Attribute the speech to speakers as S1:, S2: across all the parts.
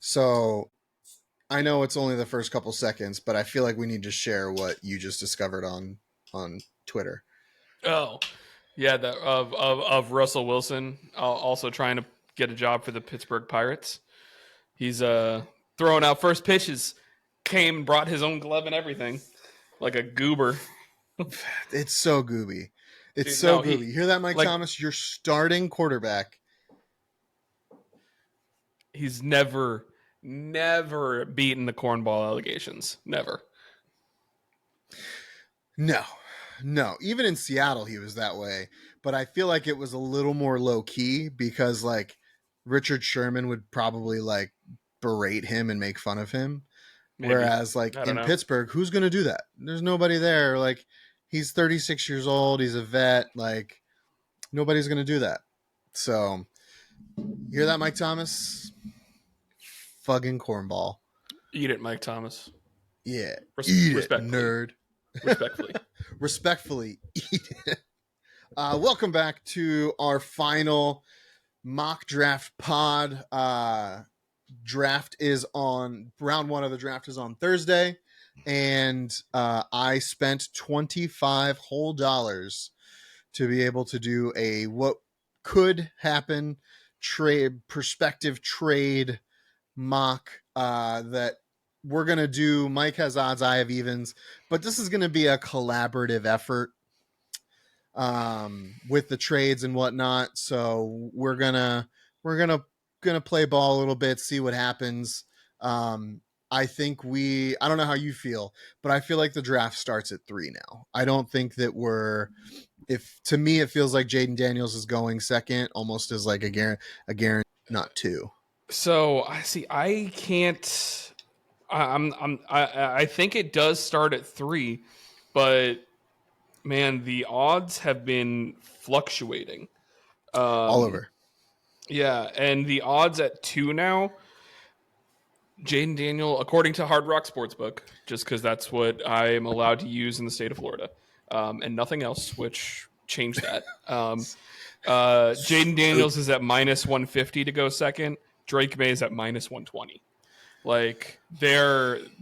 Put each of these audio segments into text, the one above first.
S1: So I know it's only the first couple seconds, but I feel like we need to share what you just discovered on Twitter.
S2: Oh, yeah, of Russell Wilson also trying to get a job for the Pittsburgh Pirates. He's throwing out first pitches. Came and brought his own glove and everything, like a goober.
S1: It's so gooby. It's
S2: Dude,
S1: so
S2: no,
S1: gooby. You hear that, Mike
S2: like
S1: Thomas? Your starting quarterback.
S2: he's never beaten the cornball allegations. Never.
S1: No. Even in Seattle, he was that way. But I feel like it was a little more low key because like Richard Sherman would probably like berate him and make fun of him.
S2: Maybe.
S1: Whereas like
S2: I don't
S1: in
S2: know.
S1: Pittsburgh, who's going to do that? There's nobody there. Like he's 36 years old. He's a vet. Like nobody's going to do that. So you hear that, Mike Thomas? Fucking cornball.
S2: Eat it, Mike Thomas.
S1: Yeah. Eat it,
S2: Respectfully.
S1: nerd.
S2: Respectfully.
S1: Respectfully, eat it. Welcome back to our final mock draft pod. Draft is on round one of the draft is on Thursday, and I spent $25 whole to be able to do a what could happen prospective trade mock that we're gonna do. Mike has odds, I have evens, but this is gonna be a collaborative effort with the trades and whatnot. So we're gonna play ball a little bit, see what happens. I think I don't know how you feel, but I feel like the draft starts at 3 now. I don't think that to me, it feels like Jaden Daniels is going second, almost as like a guarantee, not 2.
S2: So I see. I can't. I think it does start at 3, but man, the odds have been fluctuating.
S1: All over.
S2: Yeah, and the odds at 2 now. Jaden Daniel, according to Hard Rock Sportsbook, just because that's what I am allowed to use in the state of Florida, and nothing else, which changed that. Jaden Daniels is at minus 150 to go second. Drake May is at minus 120. Like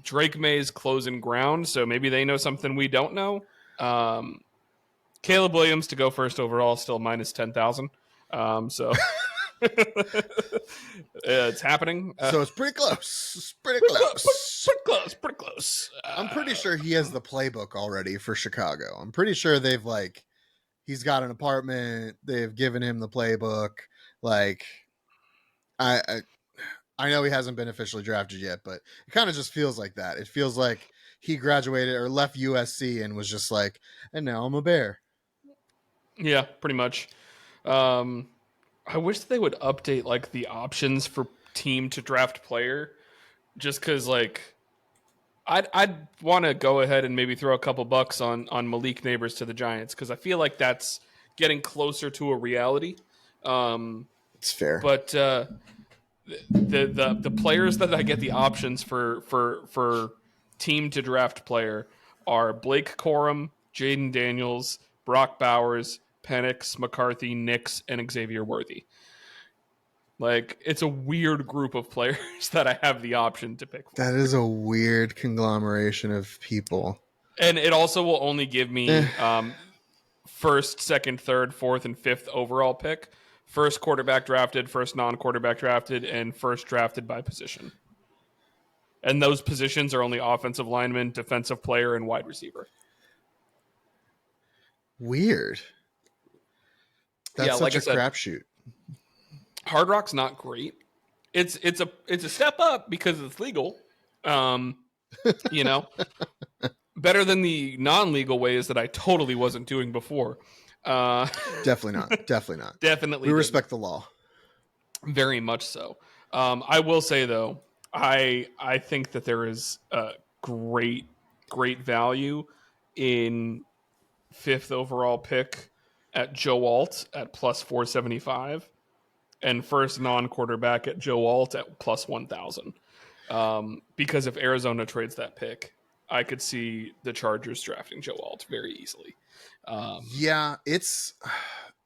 S2: Drake May's closing ground, so maybe they know something we don't know. Caleb Williams to go first overall, still minus 10,000. So it's happening.
S1: So it's pretty close. It's pretty close.
S2: Pretty close.
S1: I'm pretty sure he has the playbook already for Chicago. I'm pretty sure he's got an apartment. They've given him the playbook. Like, I know he hasn't been officially drafted yet, but it kind of just feels like that. It feels like he graduated or left USC and was just like, and now I'm a Bear.
S2: Yeah, pretty much. I wish they would update like the options for team to draft player, just because like I'd want to go ahead and maybe throw a couple bucks on Malik Neighbors to the Giants, because I feel like that's getting closer to a reality.
S1: It's fair,
S2: but the players that I get the options for team to draft player are Blake Corum, Jaden Daniels, Brock Bowers, Penix, McCarthy, Nix, and Xavier Worthy. Like, it's a weird group of players that I have the option to pick from.
S1: That is a weird conglomeration of people.
S2: And it also will only give me first, second, third, fourth, and fifth overall pick. First quarterback drafted, first non-quarterback drafted, and first drafted by position. And those positions are only offensive lineman, defensive player, and wide receiver.
S1: Weird. That's such a crapshoot.
S2: Hard Rock's not great. It's a step up because it's legal. You know, better than the non-legal ways that I totally wasn't doing before.
S1: Definitely not.
S2: Definitely.
S1: We respect the law.
S2: Very much so. I will say though, I think that there is a great value in fifth overall pick at Joe Alt at plus 475, and first non-quarterback at Joe Alt at plus 1,000. Because if Arizona trades that pick, I could see the Chargers drafting Joe Alt very easily.
S1: Yeah,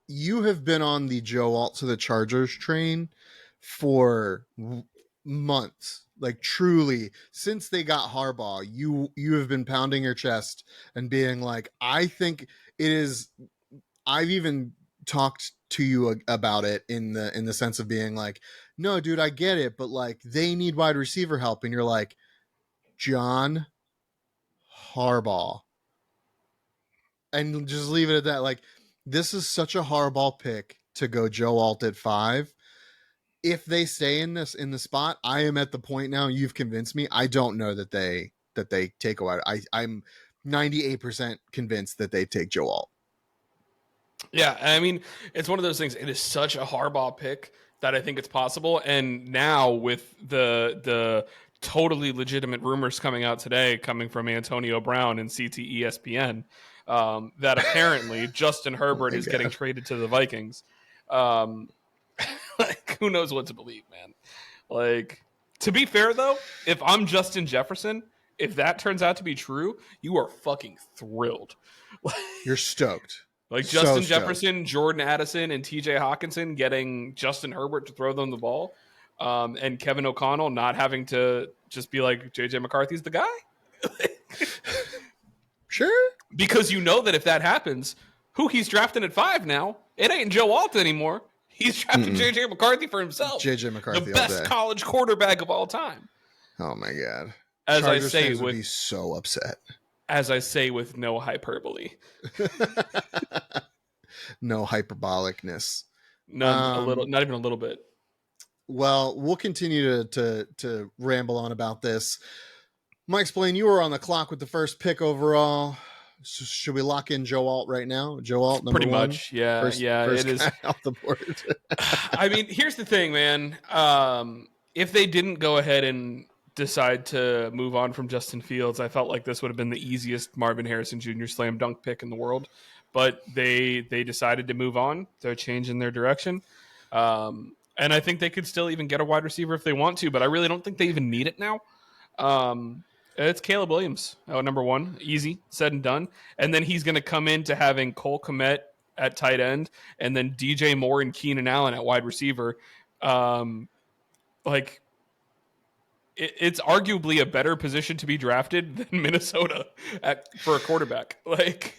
S1: you have been on the Joe Alt to the Chargers train for months, like truly, since they got Harbaugh, you have been pounding your chest and being like, I think it is. I've even talked to you about it in the sense of being like, no, dude, I get it, but like they need wide receiver help, and you're like, John Harbaugh, and just leave it at that. Like, this is such a Harbaugh pick to go Joe Alt at 5. If they stay in the spot, I am at the point now. You've convinced me. I don't know that they take a wide. I'm 98% convinced that they take Joe Alt.
S2: Yeah, I mean, it's one of those things. It is such a Harbaugh pick that I think it's possible. And now with the totally legitimate rumors coming out today, coming from Antonio Brown and CT ESPN, that apparently Justin
S1: Oh
S2: Herbert
S1: my
S2: is getting
S1: god.
S2: traded to the Vikings. Um, like, who knows what to believe, man? Like, to be fair though, if I'm Justin Jefferson, if that turns out to be true, you are fucking thrilled.
S1: You're stoked.
S2: Like
S1: So
S2: Justin
S1: stoked.
S2: Jefferson, Jordan Addison, and TJ Hawkinson getting Justin Herbert to throw them the ball, and Kevin O'Connell not having to just be like JJ McCarthy's the guy.
S1: Sure.
S2: Because you know that if that happens, who he's drafting at 5 now, it ain't Joe Alt anymore. He's drafting
S1: Mm-mm.
S2: JJ McCarthy for himself,
S1: JJ
S2: the
S1: McCarthy all
S2: best
S1: day.
S2: college quarterback of all time.
S1: Oh my god.
S2: As I
S1: Chargers
S2: say
S1: fans would
S2: with
S1: be so upset.
S2: no hyperbole,
S1: No hyperbolicness.
S2: none, a little,
S1: Um,
S2: not even a little bit.
S1: well, we'll continue to ramble on about this. Mike, explain. You were on the clock with the first pick overall. Should we lock in Joe Alt right now? Joe Alt, number
S2: Pretty
S1: one,
S2: much, yeah,
S1: first
S2: yeah. It
S1: first
S2: is.
S1: guy off the board.
S2: I mean, here's the thing, man. If they didn't go ahead and decide to move on from Justin Fields, I felt like this would have been the easiest Marvin Harrison Jr. slam dunk pick in the world. But they decided to move on. They're changing their direction. And I think they could still even get a wide receiver if they want to, but I really don't think they even need it now. Um, it's Caleb Williams, number one, easy, said and done. And then he's going to come into having Cole Kmet at tight end, and then DJ Moore and Keenan Allen at wide receiver. Um, like it's arguably a better position to be drafted than Minnesota for a quarterback. Like,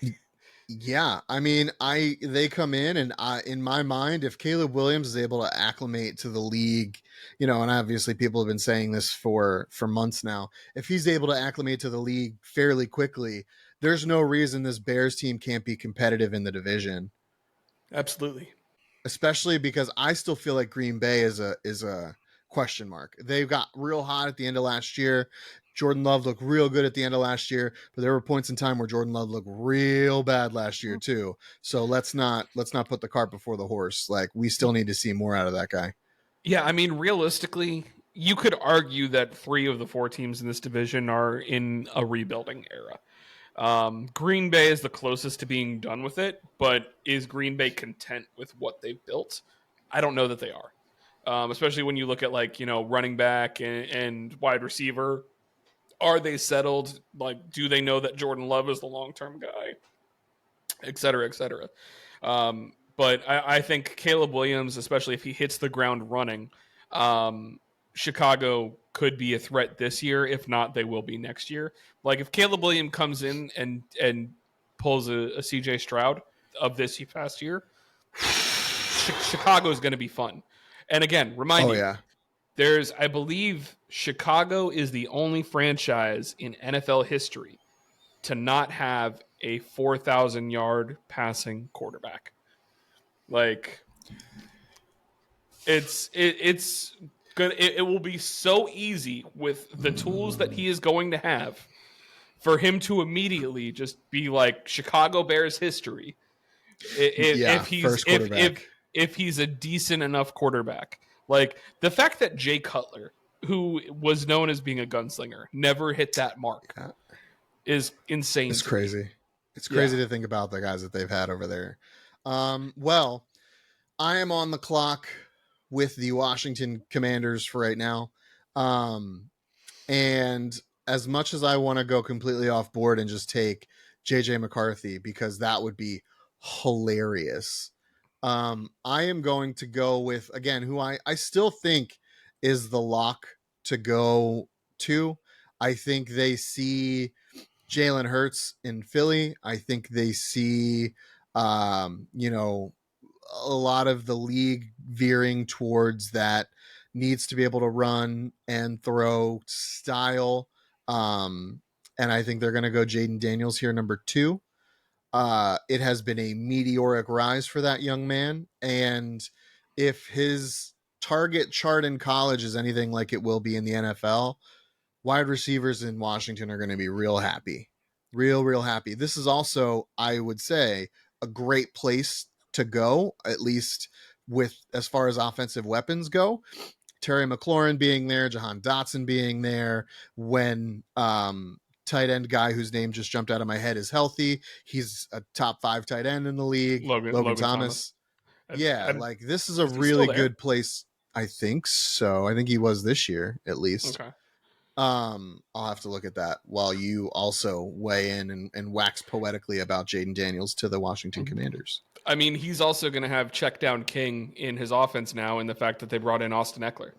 S1: Yeah, I mean, they come in, and in my mind, if Caleb Williams is able to acclimate to the league, and obviously people have been saying this for months now, if he's able to acclimate to the league fairly quickly, there's no reason this Bears team can't be competitive in the division.
S2: absolutely.
S1: Especially because I still feel like Green Bay is a question mark. They got real hot at the end of last year. Jordan Love looked real good at the end of last year, but there were points in time where Jordan Love looked real bad last year too. So let's not put the cart before the horse. Like, we still need to see more out of that guy.
S2: Yeah, I mean, realistically, you could argue that 3 of the 4 teams in this division are in a rebuilding era. Green Bay is the closest to being done with it, but is Green Bay content with what they've built? I don't know that they are. Especially when you look at running back and wide receiver. Are they settled? Like, do they know that Jordan Love is the long term guy, et cetera, et cetera? But I think Caleb Williams, especially if he hits the ground running, um, Chicago could be a threat this year. If not, they will be next year. Like, if Caleb Williams comes in and pulls a CJ Stroud of this past year, Chicago is going to be fun. And again, remind
S1: Oh
S2: you,
S1: yeah.
S2: I believe Chicago is the only franchise in NFL history to not have a 4,000-yard passing quarterback. Like, it's good. It will be so easy with the tools that he is going to have for him to immediately just be like Chicago Bears history.
S1: Yeah,
S2: If he's
S1: first quarterback.
S2: if he's a decent enough quarterback, like the fact that Jay Cutler, who was known as being a gunslinger, never hit that mark
S1: Yeah,
S2: is insane
S1: it's
S2: to me.
S1: crazy. It's
S2: Yeah.
S1: crazy to think about the guys that they've had over there. Well, I am on the clock with the Washington Commanders for right now. And as much as I want to go completely off board and just take JJ McCarthy, because that would be hilarious, I am going to go with, again, who I still think is the lock to go to. I think they see Jalen Hurts in Philly. I think they see, you know, a lot of the league veering towards that needs to be able to run and throw style. Um, and I think they're going to go Jaden Daniels here, number 2. It has been a meteoric rise for that young man. And if his target chart in college is anything like it will be in the NFL, wide receivers in Washington are going to be real happy. Real happy. This is also, I would say, a great place to go, at least with as far as offensive weapons go. Terry McLaurin being there, Jahan Dotson being there, when tight end guy whose name just jumped out of my head is healthy. He's a top 5 tight end in the league. Logan
S2: Logan Thomas.
S1: Thomas. Yeah,
S2: And
S1: like this is a
S2: is he still
S1: really
S2: there?
S1: good place. I think so. I think he was this year at least.
S2: Okay.
S1: I'll have to look at that while you also weigh in and wax poetically about Jaden Daniels to the Washington Commanders.
S2: I mean, he's also going to have check down king in his offense now, in the fact that they brought in Austin Eckler.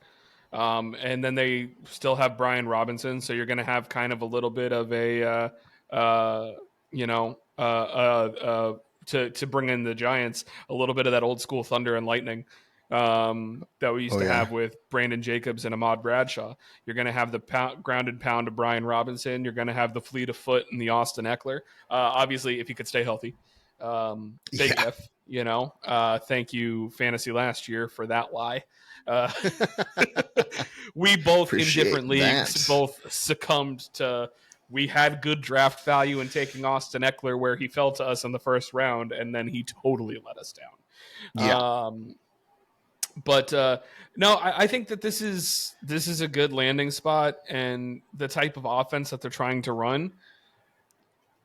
S2: And then they still have Brian Robinson, so you're going to have kind of a little bit of a, you know, to bring in the Giants, a little bit of that old school thunder and lightning that we used
S1: Oh
S2: to
S1: yeah.
S2: have with Brandon Jacobs and Ahmad Bradshaw. You're going to have the grounded pound of Brian Robinson. You're going to have the fleet of foot and the Austin Eckler. Obviously, if he could stay healthy. Big
S1: Yeah.
S2: if, you know. Thank you, Fantasy last year, for that lie. Uh, we both in
S1: Appreciate
S2: different leagues
S1: that.
S2: both succumbed to. We had good draft value in taking Austin Eckler, where he fell to us in the first round, and then he totally let us down.
S1: Yeah.
S2: But no, I think that this is a good landing spot, and the type of offense that they're trying to run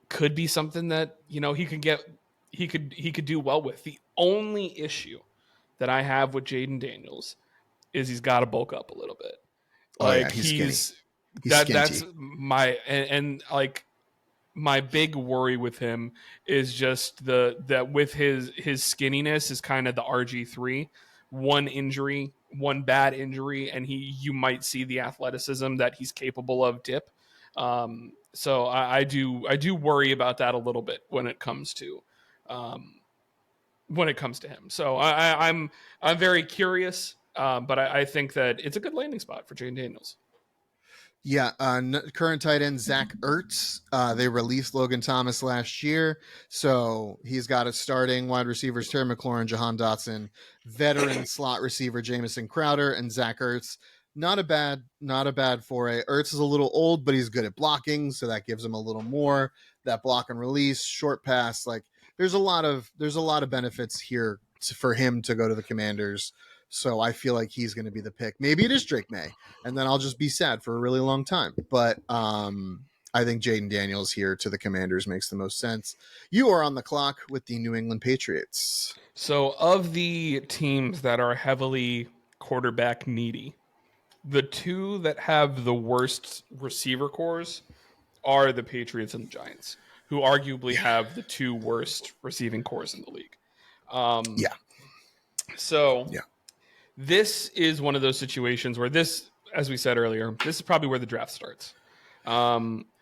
S2: could be something that, you know, he could do well with. The only issue that I have with Jaden Daniels is he's got to bulk up a little bit.
S1: Oh yeah,
S2: Like
S1: he's skinny.
S2: he's
S1: He's
S2: that's
S1: skinty.
S2: my and like my big worry with him is just that with his skinniness is kind of the RG3. One injury, one bad injury, and you might see the athleticism that he's capable of dip. So I do worry about that a little bit when it comes to um, him. So I'm very curious, but I think that it's a good landing spot for Jane Daniels.
S1: Yeah, current tight end Zach Ertz. They released Logan Thomas last year, so he's got a starting wide receivers Terry McLaurin, Jahan Dotson, veteran slot receiver Jamison Crowder, and Zach Ertz. Not a bad foray. Ertz is a little old, but he's good at blocking, so that gives him a little more. That block and release, short pass, like there's a lot of benefits here for him to go to the Commanders. So I feel like he's going to be the pick. Maybe it is Drake May, and then I'll just be sad for a really long time. But I think Jaden Daniels here to the Commanders makes the most sense. You are on the clock with the New England Patriots.
S2: So of the teams that are heavily quarterback needy, the two that have the worst receiver cores are the Patriots and the Giants, who arguably
S1: Yeah.
S2: have the two worst receiving cores in the league. Um,
S1: Yeah.
S2: so
S1: Yeah.
S2: this is one of those situations where this, as we said earlier, this is probably where the draft starts.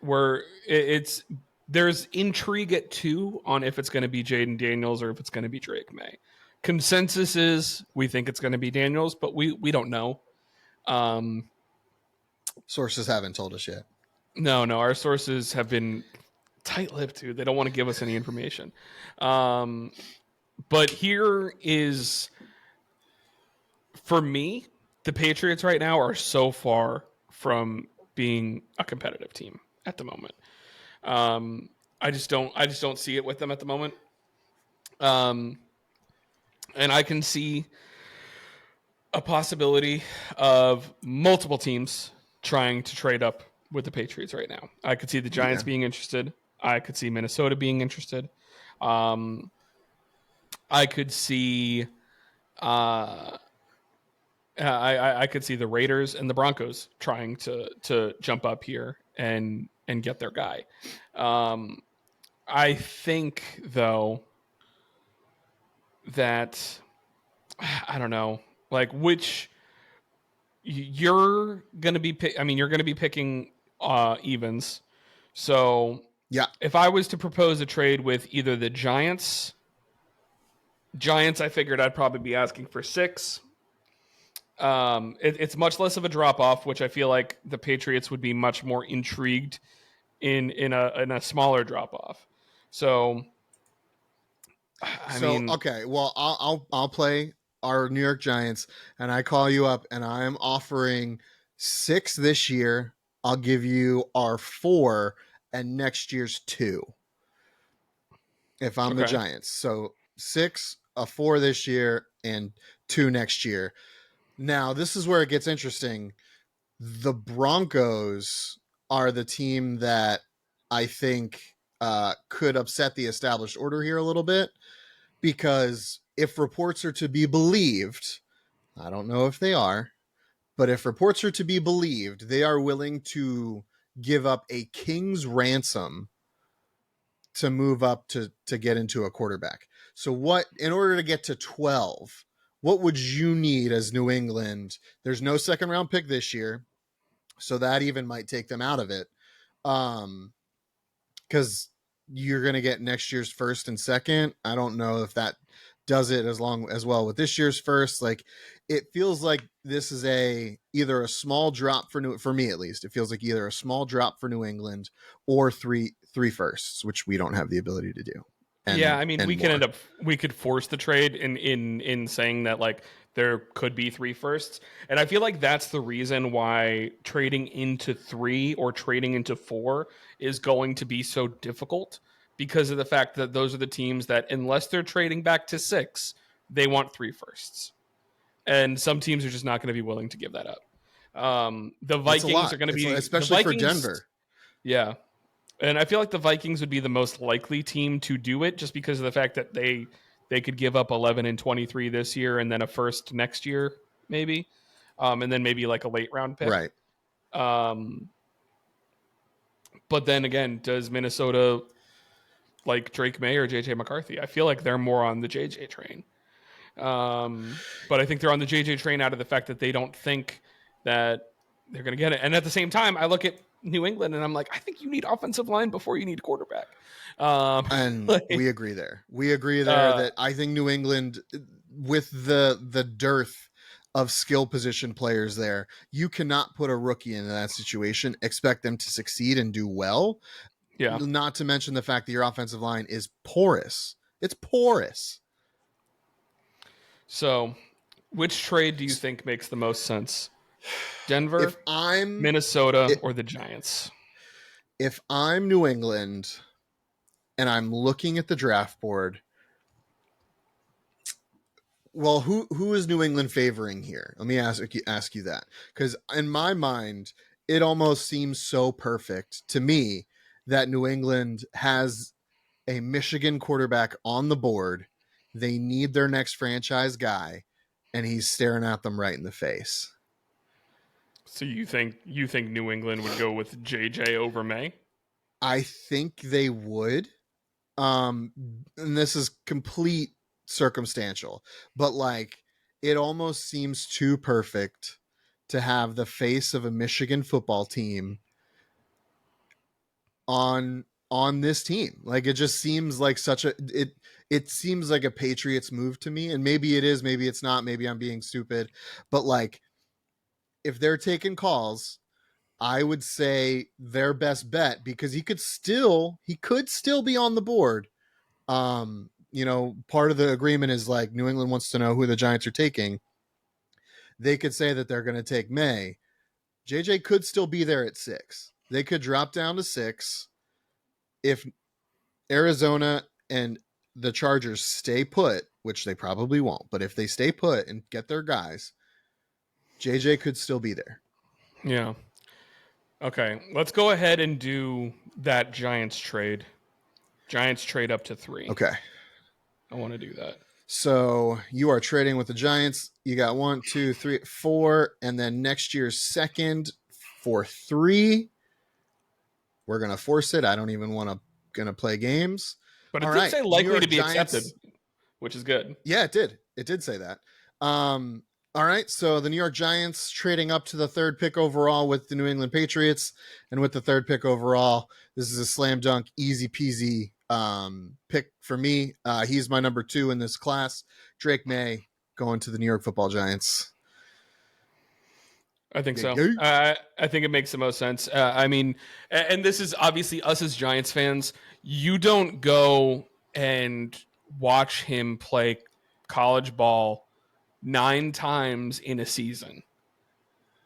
S2: Where it's there's intrigue at 2 on if it's going to be Jaden Daniels or if it's going to be Drake May. Consensus is we think it's going to be Daniels, but we don't know. Um,
S1: Sources haven't told us yet.
S2: no, our sources have been tight-lipped too. They don't want to give us any information. But here is, for me, the Patriots right now are so far from being a competitive team at the moment. I just don't see it with them at the moment. And I can see a possibility of multiple teams trying to trade up with the Patriots right now. I could see the Giants
S1: Yeah.
S2: being interested. I could see Minnesota being interested. Um, I could see uh, I could see the Raiders and the Broncos trying to jump up here and get their guy. Um, I think though that I don't know, like you're going to be, I mean, you're going to be picking evens. So
S1: Yeah.
S2: if I was to propose a trade with either the Giants, I figured I'd probably be asking for 6. It's much less of a drop off, which I feel like the Patriots would be much more intrigued in a smaller drop off. So, I
S1: So
S2: mean,
S1: okay, well I'll play our New York Giants, and I call you up, and I am offering 6 this year. I'll give you our 4 and next year's 2 if I'm the
S2: okay,
S1: Giants. So 6, a 4 this year, and 2 next year. Now this is where it gets interesting. The Broncos are the team that I think could upset the established order here a little bit, because if reports are to be believed, I don't know if they are, but if reports are to be believed, they are willing to give up a king's ransom to move up to get into a quarterback. So what, in order to get to 12, what would you need as New England? There's no second round pick this year, so that even might take them out of it. Um because you're going to get next year's first and second. I don't know if that does it as well with this year's first. Like, it feels like this is either a small drop for me at least. It feels like either a small drop for New England or three firsts, which we don't have the ability to do,
S2: yeah,
S1: and
S2: I mean,
S1: and more.
S2: we could force the trade in saying that like there could be 3 firsts, and I feel like that's the reason why trading into 3 or trading into 4 is going to be so difficult, because of the fact that those are the teams that, unless they're trading back to 6, they want 3 firsts, and some teams are just not going to be willing to give that up. The
S1: It's a
S2: Vikings are
S1: lot.
S2: going to
S1: It's
S2: be the
S1: especially for
S2: Vikings.
S1: Denver.
S2: Yeah, and I feel like the Vikings would be the most likely team to do it, just because of the fact that they could give up 11 and 23 this year and then a first next year, maybe, and then maybe like a late round pick.
S1: Right.
S2: Um, but then again, does Minnesota like Drake May or JJ McCarthy? I feel like they're more on the JJ train. But I think they're on the JJ train out of the fact that they don't think that they're going to get it. And at the same time, I look at New England and I'm like, I think you need offensive line before you need quarterback. Um,
S1: And we
S2: like,
S1: agree there. We agree there
S2: uh,
S1: that I think New England, with the dearth of skill position players there, you cannot put a rookie into that situation, expect them to succeed and do well.
S2: yeah.
S1: Not to mention the fact that your offensive line is porous. It's porous.
S2: So, which trade do you think makes the most sense? Denver,
S1: If I'm
S2: Minnesota, or the Giants?
S1: if I'm New England and I'm looking at the draft board, well, who is New England favoring here? Let me ask you that, because in my mind, it almost seems so perfect to me that New England has a Michigan quarterback on the board. They need their next franchise guy, and he's staring at them right in the face.
S2: So you think New England would go with JJ over May?
S1: I think they would. Um, and this is complete circumstantial, but like, it almost seems too perfect to have the face of a Michigan football team on this team. Like, it just seems like it seems like a Patriots move to me, and maybe it is, maybe it's not, maybe I'm being stupid, but like, if they're taking calls, I would say their best bet, because he could still be on the board. Part of the agreement is like New England wants to know who the Giants are taking. They could say that they're going to take May. JJ could still be there at 6. They could drop down to 6 if Arizona and the Chargers stay put, which they probably won't. But if they stay put and get their guys, JJ could still be there.
S2: Yeah. Okay. Let's go ahead and do that Giants trade. Giants trade up to 3.
S1: Okay.
S2: I want to do that.
S1: So you are trading with the Giants. You got 1, 2, 3, 4, and then next year's second for 3. We're gonna force it. I don't even want to gonna play games.
S2: But
S1: All
S2: it did
S1: right,
S2: say
S1: New
S2: likely to
S1: York
S2: be accepted,
S1: Giants.
S2: which is good.
S1: Yeah, it did. It did say that. Um, All right, so the New York Giants trading up to the third pick overall with the New England Patriots, and with the third pick overall, this is a slam dunk, easy peasy pick for me. He's my number 2 in this class. Drake May going to the New York Football Giants.
S2: I think
S1: Yeah,
S2: so.
S1: yeah.
S2: I think it makes the most sense. I mean, and this is obviously us as Giants fans. You don't go and watch him play college ball 9 times in a season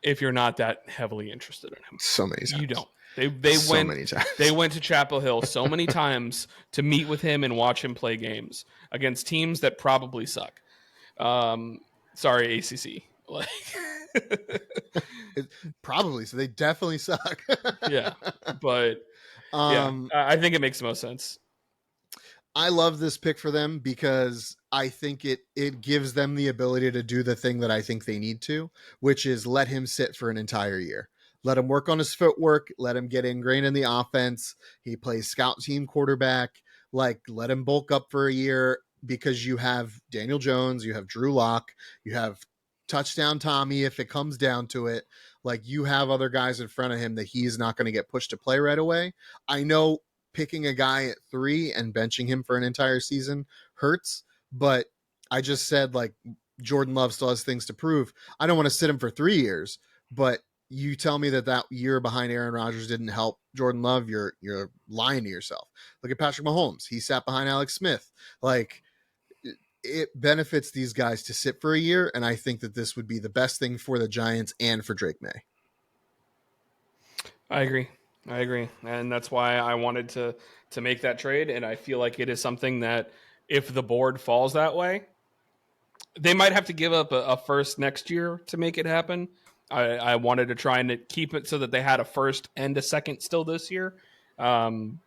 S2: if you're not that heavily interested in him.
S1: So many
S2: You
S1: times.
S2: don't. They
S1: So
S2: went
S1: many times.
S2: they went to Chapel Hill so many times to meet with him and watch him play games against teams that probably suck. Um, sorry, ACC. Like,
S1: It, probably. So they definitely suck.
S2: yeah, but yeah,
S1: um,
S2: I think it makes the most sense.
S1: I love this pick for them because I think it gives them the ability to do the thing that I think they need to, which is let him sit for an entire year. Let him work on his footwork, let him get ingrained in the offense. He plays scout team quarterback. Like, let him bulk up for a year because you have Daniel Jones, you have Drew Lock, you have touchdown Tommy if it comes down to it. Like, you have other guys in front of him that he's not going to get pushed to play right away. I know picking a guy at 3 and benching him for an entire season hurts, but I just said, like, Jordan Love still has things to prove. I don't want to sit him for 3 years, but you tell me that year behind Aaron Rodgers didn't help Jordan Love, you're lying to yourself. Look at Patrick Mahomes. He sat behind Alex Smith. Like, it benefits these guys to sit for a year, and I think that this would be the best thing for the Giants and for Drake May.
S2: I agree. I agree, and that's why I wanted to make that trade. And I feel like it is something that if the board falls that way, they might have to give up a first next year to make it happen. I wanted to try and keep it so that they had a first and a second still this year, um,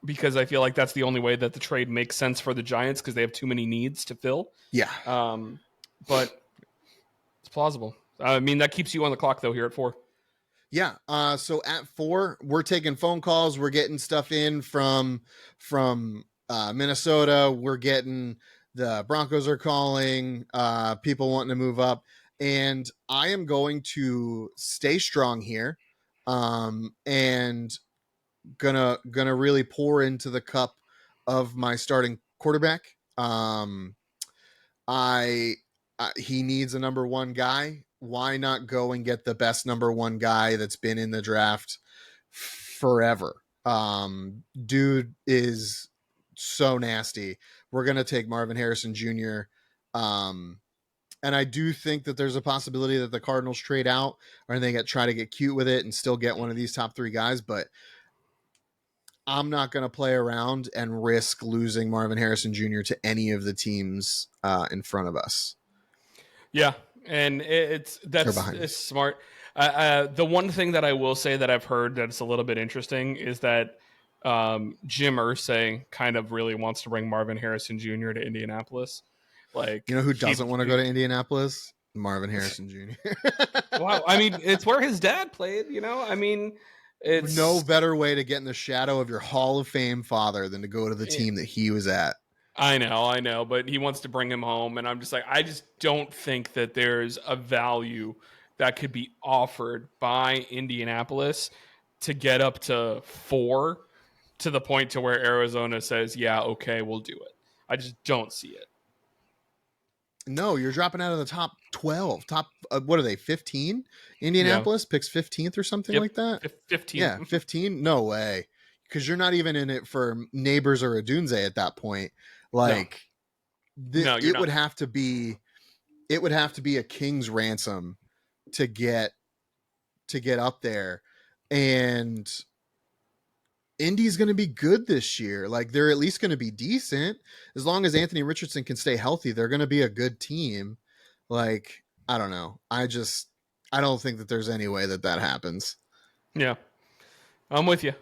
S2: because I feel like that's the only way that the trade makes sense for the Giants because they have too many needs to fill.
S1: Yeah.
S2: But it's plausible. I mean, that keeps you on the clock though here at 4.
S1: Yeah. So at 4, we're taking phone calls. We're getting stuff in from Minnesota. We're getting the Broncos are calling. People wanting to move up, and I am going to stay strong here, and gonna really pour into the cup of my starting quarterback. I he needs a number 1 guy. Why not go and get the best number 1 guy that's been in the draft forever? Dude is so nasty. We're gonna take Marvin Harrison Jr. And I do think that there's a possibility that the Cardinals trade out or they try to get cute with it and still get one of these top 3 guys, but I'm not going to play around and risk losing Marvin Harrison Jr. to any of the teams in front of us.
S2: Yeah, and it's smart. The one thing that I will say that I've heard that's a little bit interesting is that Jim Irsay kind of really wants to bring Marvin Harrison Jr. to Indianapolis. Like,
S1: you know who doesn't want to go to Indianapolis? Marvin Harrison Jr.
S2: Wow, I mean, it's where his dad played. I mean, it's
S1: no better way to get in the shadow of your Hall of Fame father than to go to the team that he was at.
S2: I know, but he wants to bring him home, and I'm just like, I just don't think that there's a value that could be offered by Indianapolis to get up to 4 to the point to where Arizona says, yeah, okay, we'll do it. I just don't see it.
S1: No, you're dropping out of the top 12. What are they, 15? Indianapolis picks 15th or something like that?
S2: 15.
S1: Yeah, 15? No way. Because you're not even in it for Neighbors or Adunze at that point. Like,
S2: no,
S1: it would have to be a king's ransom to get up there. And Indy's going to be good this year. Like, they're at least going to be decent. As long as Anthony Richardson can stay healthy, they're going to be a good team. Like, I don't know. I don't think that there's any way that happens.
S2: Yeah. I'm with you.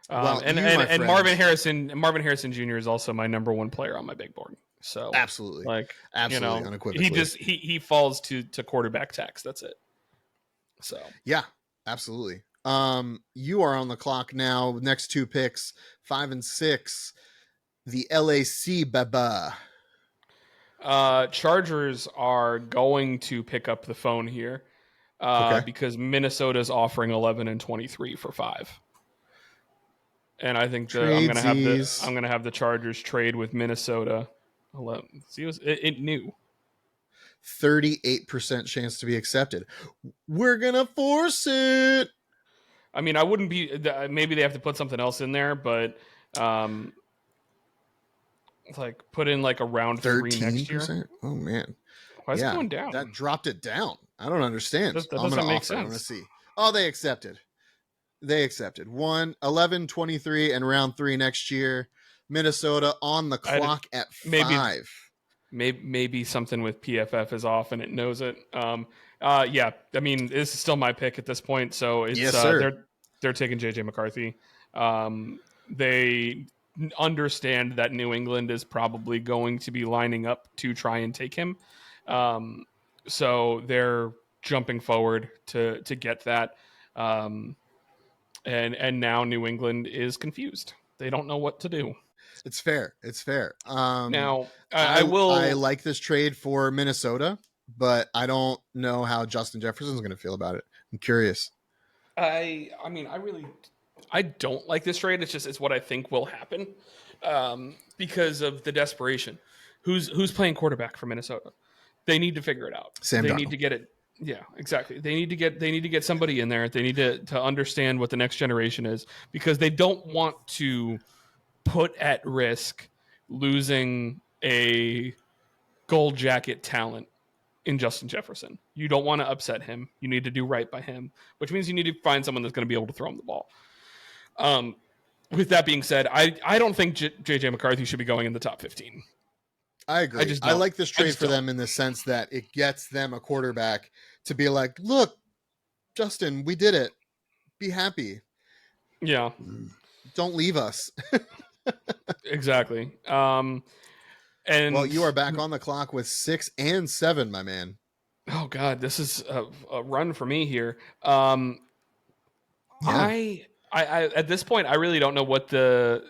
S1: Well,
S2: and Marvin Harrison Jr. is also my number 1 player on my big board. So
S1: absolutely,
S2: unequivocally, he falls to quarterback tax. That's it. So
S1: yeah, absolutely. You are on the clock now. Next 2 picks, 5 and 6. The LAC Baba.
S2: Chargers are going to pick up the phone here
S1: Okay.
S2: because Minnesota's offering 11 and 23 for 5. And I think
S1: Tradesies.
S2: I'm gonna have the Chargers trade with Minnesota. 11. See, it knew.
S1: 38% chance to be accepted. We're gonna force it.
S2: I mean, I wouldn't be. Maybe they have to put something else in there, but um, like put in like a round 3 next year.
S1: 13%. Oh man.
S2: Why is it
S1: Yeah,
S2: going down?
S1: that dropped it down. I don't understand.
S2: That
S1: I'm gonna
S2: doesn't make
S1: offer. I'm gonna
S2: sense.
S1: see. Oh, they accepted. They accepted. 11, 23, and round 3 next year. Minnesota on the
S2: I
S1: clock at
S2: maybe
S1: 5.
S2: maybe something with PFF is off and it knows it. Yeah, I mean, this is still my pick at this point, so it's
S1: Yes, sir.
S2: they're taking JJ McCarthy. They understand that New England is probably going to be lining up to try and take him, um, so they're jumping forward to get that. Um, and now New England is confused. They don't know what to do.
S1: It's fair. It's fair.
S2: Now, I
S1: I
S2: will.
S1: like this trade for Minnesota, but I don't know how Justin Jefferson's going to feel about it. I'm curious.
S2: I mean, I don't like this trade. It's what I think will happen because of the desperation. Who's playing quarterback for Minnesota? They need to figure it out.
S1: Sam
S2: They need
S1: Darnold.
S2: to get it. Yeah, exactly. They need to get somebody in there. They need to understand what the next generation is because they don't want to put at risk losing a gold jacket talent in Justin Jefferson. You don't want to upset him. You need to do right by him, which means you need to find someone that's going to be able to throw him the ball. Um, with that being said, I don't think JJ McCarthy should be going in the top 15.
S1: I
S2: I
S1: agree.
S2: just
S1: I
S2: don't.
S1: like this
S2: I
S1: trade
S2: just
S1: for
S2: don't.
S1: them in the sense that it gets them a quarterback to be like, look, Justin, we did it. Be happy.
S2: Yeah,
S1: Don't leave us.
S2: exactly.
S1: Well,
S2: And
S1: you are back on the clock with 6 and 7, my man.
S2: oh god, this is a run for me here. Um,
S1: Yeah,
S2: I at this point I really don't know what the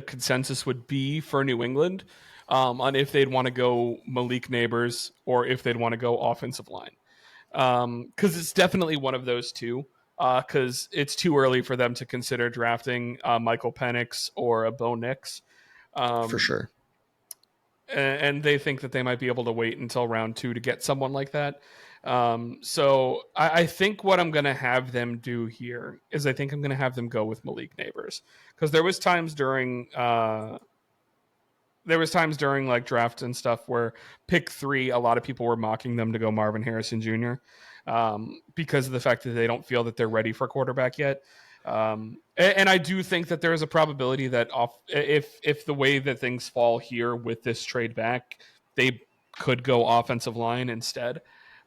S2: consensus would be for New England on if they'd want to go Malik Neighbors or if they'd want to go offensive line. Because it's definitely one of those two. Because it's too early for them to consider drafting Michael Penix or a Bo Nix.
S1: for
S2: Um,
S1: sure.
S2: and they think that they might be able to wait until round 2 to get someone like that. So I think what I'm going to have them do here is I think I'm going to have them go with Malik Neighbors because there was times during like draft and stuff where pick 3 a lot of people were mocking them to go Marvin Harrison Jr. Because of the fact that they don't feel that they're ready for quarterback yet. And I do think that there is a probability that if the way that things fall here with this trade back, they could go offensive line instead.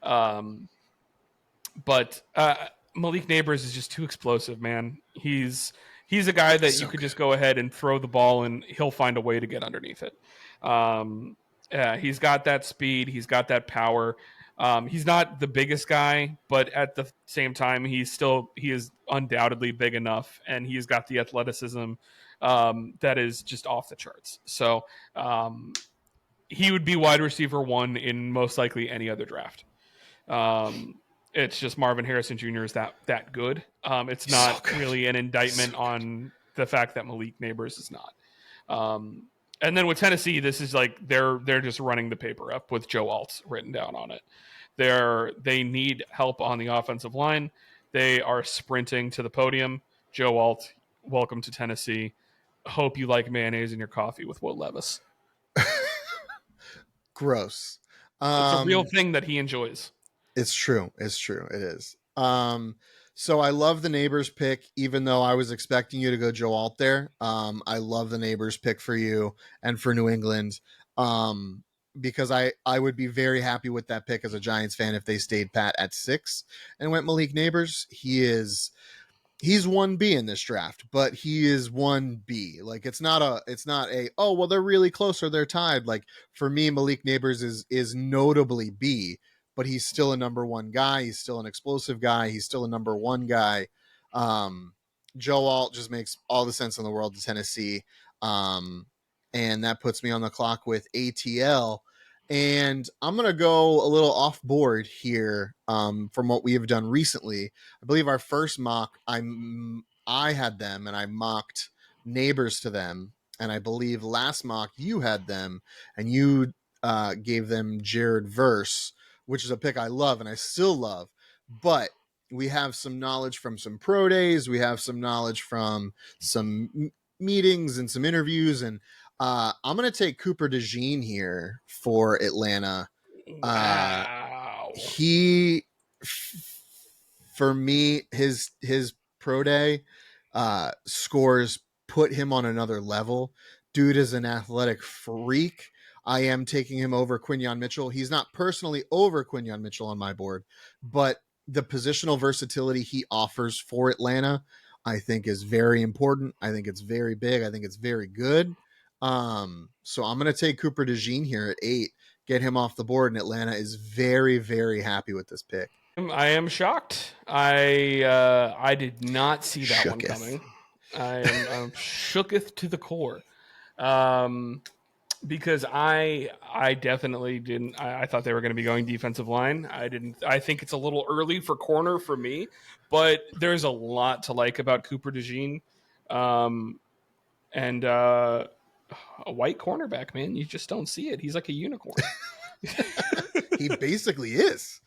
S2: Um, but Malik Neighbors is just too explosive, man. He's a guy that you
S1: So
S2: could
S1: good.
S2: just go ahead and throw the ball and he'll find a way to get underneath it. Yeah, he's got that speed. He's got that power. He's not the biggest guy, but at the same time, he is undoubtedly big enough, and he's got the athleticism that is just off the charts. So he would be wide receiver 1 in most likely any other draft. Um, it's just Marvin Harrison Jr. is that good. It's
S1: He's so
S2: not
S1: good.
S2: really an
S1: So
S2: indictment
S1: good.
S2: on the fact that Malik Neighbors is not. Um, and then with Tennessee, this is like they're just running the paper up with Joe Alt written down on it. They need help on the offensive line. They are sprinting to the podium. Joe Alt, welcome to Tennessee. Hope you like mayonnaise in your coffee with Will Levis.
S1: Gross.
S2: It's a real
S1: Um,
S2: thing that he enjoys.
S1: It's true. It's true. It is. So I love the neighbors pick, even though I was expecting you to go Joe Alt there. I love the neighbors pick for you and for New England. Because I would be very happy with that pick as a Giants fan if they stayed pat at 6 and went Malik Neighbors. He's 1B in this draft, but he is 1B. Like it's not a oh well they're really close or they're tied. Like for me, Malik Neighbors is notably B, but he's still a number 1 guy. He's still an explosive guy. He's still a number 1 guy. Um, Joe Alt just makes all the sense in the world to Tennessee. Um, and that puts me on the clock with ATL And I'm going to go a little off board here from what we have done recently. I believe our first mock, I had them and I mocked neighbors to them. And I believe last mock you had them and you gave them Jared Verse, which is a pick I love and I still love. But we have some knowledge from some pro days. We have some knowledge from some meetings and some interviews. And I'm going to take Cooper DeJean here for Atlanta. Uh,
S2: Wow.
S1: he, for me, his pro day scores put him on another level. Dude is an athletic freak. I am taking him over Quinyon Mitchell. He's not personally over Quinyon Mitchell on my board, but the positional versatility he offers for Atlanta, I think, is very important. I think it's very big. I think it's very good. So I'm going to take Cooper DeJean here at 8, get him off the board, and Atlanta is very, very happy with this pick.
S2: I am shocked. I did not see that one
S1: Shooketh.
S2: coming. I'm shooketh to the core. Um, because I definitely didn't. I thought they were going to be going defensive line. I didn't. I think it's a little early for corner for me, but there's a lot to like about Cooper DeJean, and a white cornerback. Man, you just don't see it. He's like a unicorn.
S1: He basically is.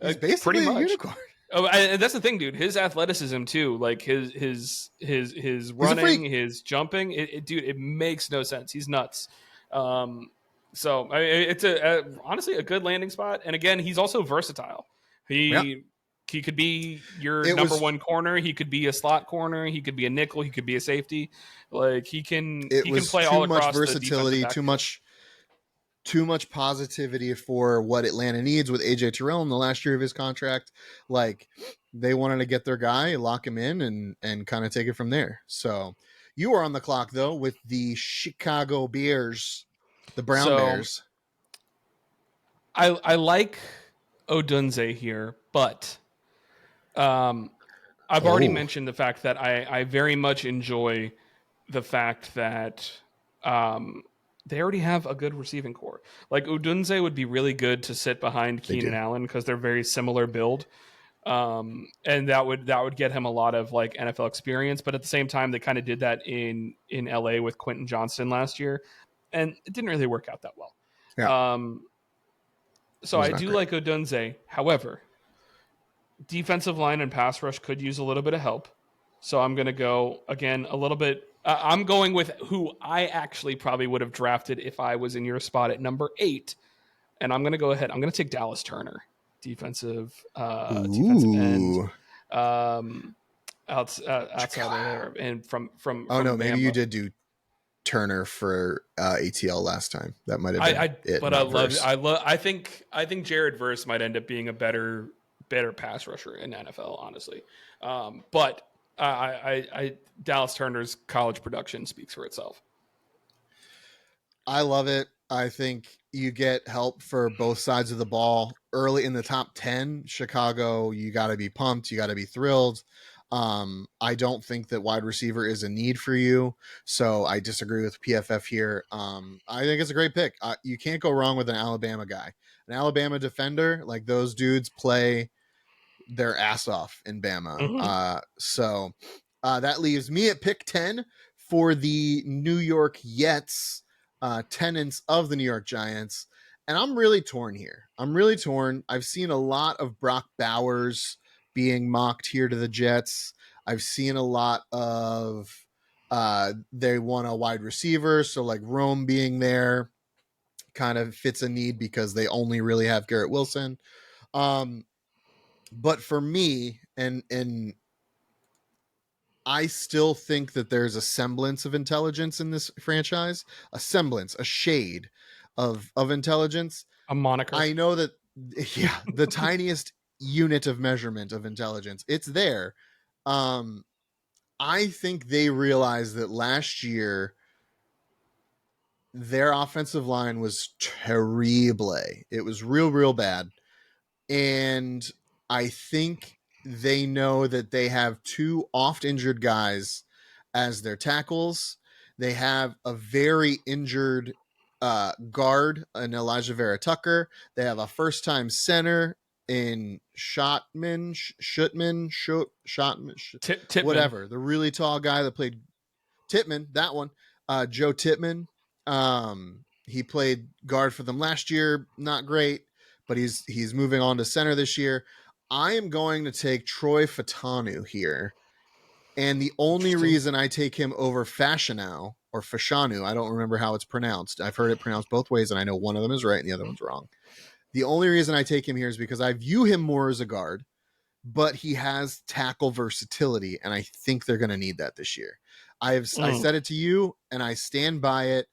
S1: He's
S2: Pretty
S1: basically a
S2: much.
S1: unicorn.
S2: Oh, and that's the thing, dude. His athleticism too, like his
S1: He's a
S2: running,
S1: freak.
S2: his jumping, dude, it makes no sense. He's nuts. Um, so it's a honestly a good landing spot. And again, he's also versatile.
S1: Yeah.
S2: He could be your
S1: It
S2: number
S1: was
S2: one corner. He could be a slot corner. He could be a nickel. He could be a safety. Like
S1: it
S2: he can
S1: was
S2: play all
S1: too much
S2: across the defensive
S1: versatility,
S2: back.
S1: too much positivity for what Atlanta needs with AJ Terrell in the last year of his contract. Like they wanted to get their guy, lock him in, and kind of take it from there. So you are on the clock though with the Chicago Bears, the Brown
S2: So
S1: Bears.
S2: I like Odunze here, but um, I've already
S1: Oh,
S2: mentioned the fact that I very much enjoy the fact that um, they already have a good receiving core. Like Udunze would be really good to sit behind
S1: they
S2: Keenan
S1: do.
S2: Allen because they're very similar build, and that would get him a lot of like NFL experience. But at the same time, they kind of did that in LA with Quentin Johnston last year, and it didn't really work out that well.
S1: Yeah, it
S2: So
S1: was
S2: I
S1: not
S2: do
S1: great.
S2: like Odunze. However, defensive line and pass rush could use a little bit of help. So I'm going to go again a little bit. I'm going with who I actually probably would have drafted if I was in your spot at number 8, and I'm going to go ahead. I'm going to take Dallas Turner, defensive end,
S1: Ooh.
S2: um, outside of
S1: Chicago.
S2: there, and from
S1: Oh no, maybe you
S2: Bama.
S1: did do Turner for ATL last time. That might have been
S2: I
S1: it,
S2: but I
S1: not
S2: love
S1: verse.
S2: I love I think Jared Verse might end up being a better pass rusher in the NFL, honestly. But I Dallas Turner's college production speaks for itself.
S1: I love it. I think you get help for both sides of the ball early in the top 10. Chicago, you got to be pumped. You got to be thrilled. I don't think that wide receiver is a need for you. So I disagree with PFF here. I think it's a great pick. You can't go wrong with an Alabama guy. An Alabama defender, like those dudes play their ass off in Bama.
S2: Mm-hmm.
S1: So that leaves me at pick 10 for the New York Jets, tenants of the New York Giants. And I'm really torn here. I'm really torn. I've seen a lot of Brock Bowers being mocked here to the Jets. I've seen a lot of they want a wide receiver. So like Rome being there kind of fits a need because they only really have Garrett Wilson. Um, but for me, and I still think that there's a semblance of intelligence in this franchise, a semblance, a shade of intelligence.
S2: A moniker.
S1: I know that yeah, the tiniest unit of measurement of intelligence, it's there. Um, I think they realized that last year their offensive line was terrible. It was real bad. And I think they know that they have two oft injured guys as their tackles. They have a very injured guard in Elijah Vera Tucker. They have a first time center in
S2: Titman.
S1: whatever. The really tall guy that played Titman, that one, Joe Titman. He played guard for them last year, not great, but he's moving on to center this year. I am going to take Troy Fatanu here, and the only
S2: Interesting.
S1: reason I take him over Fashanu or Fashanu, I don't remember how it's pronounced. I've heard it pronounced both ways, and I know one of them is right and the other one's wrong. The only reason I take him here is because I view him more as a guard, but he has tackle versatility, and I think they're going to need that this year. I said it to you, and I stand by it.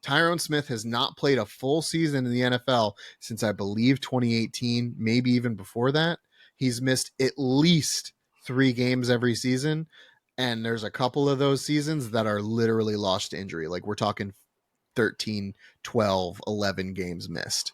S1: Tyrone Smith has not played a full season in the NFL since I believe 2018, maybe even before that. He's missed at least 3 games every season, and there's a couple of those seasons that are literally lost to injury. Like we're talking 13, 12, 11 games missed.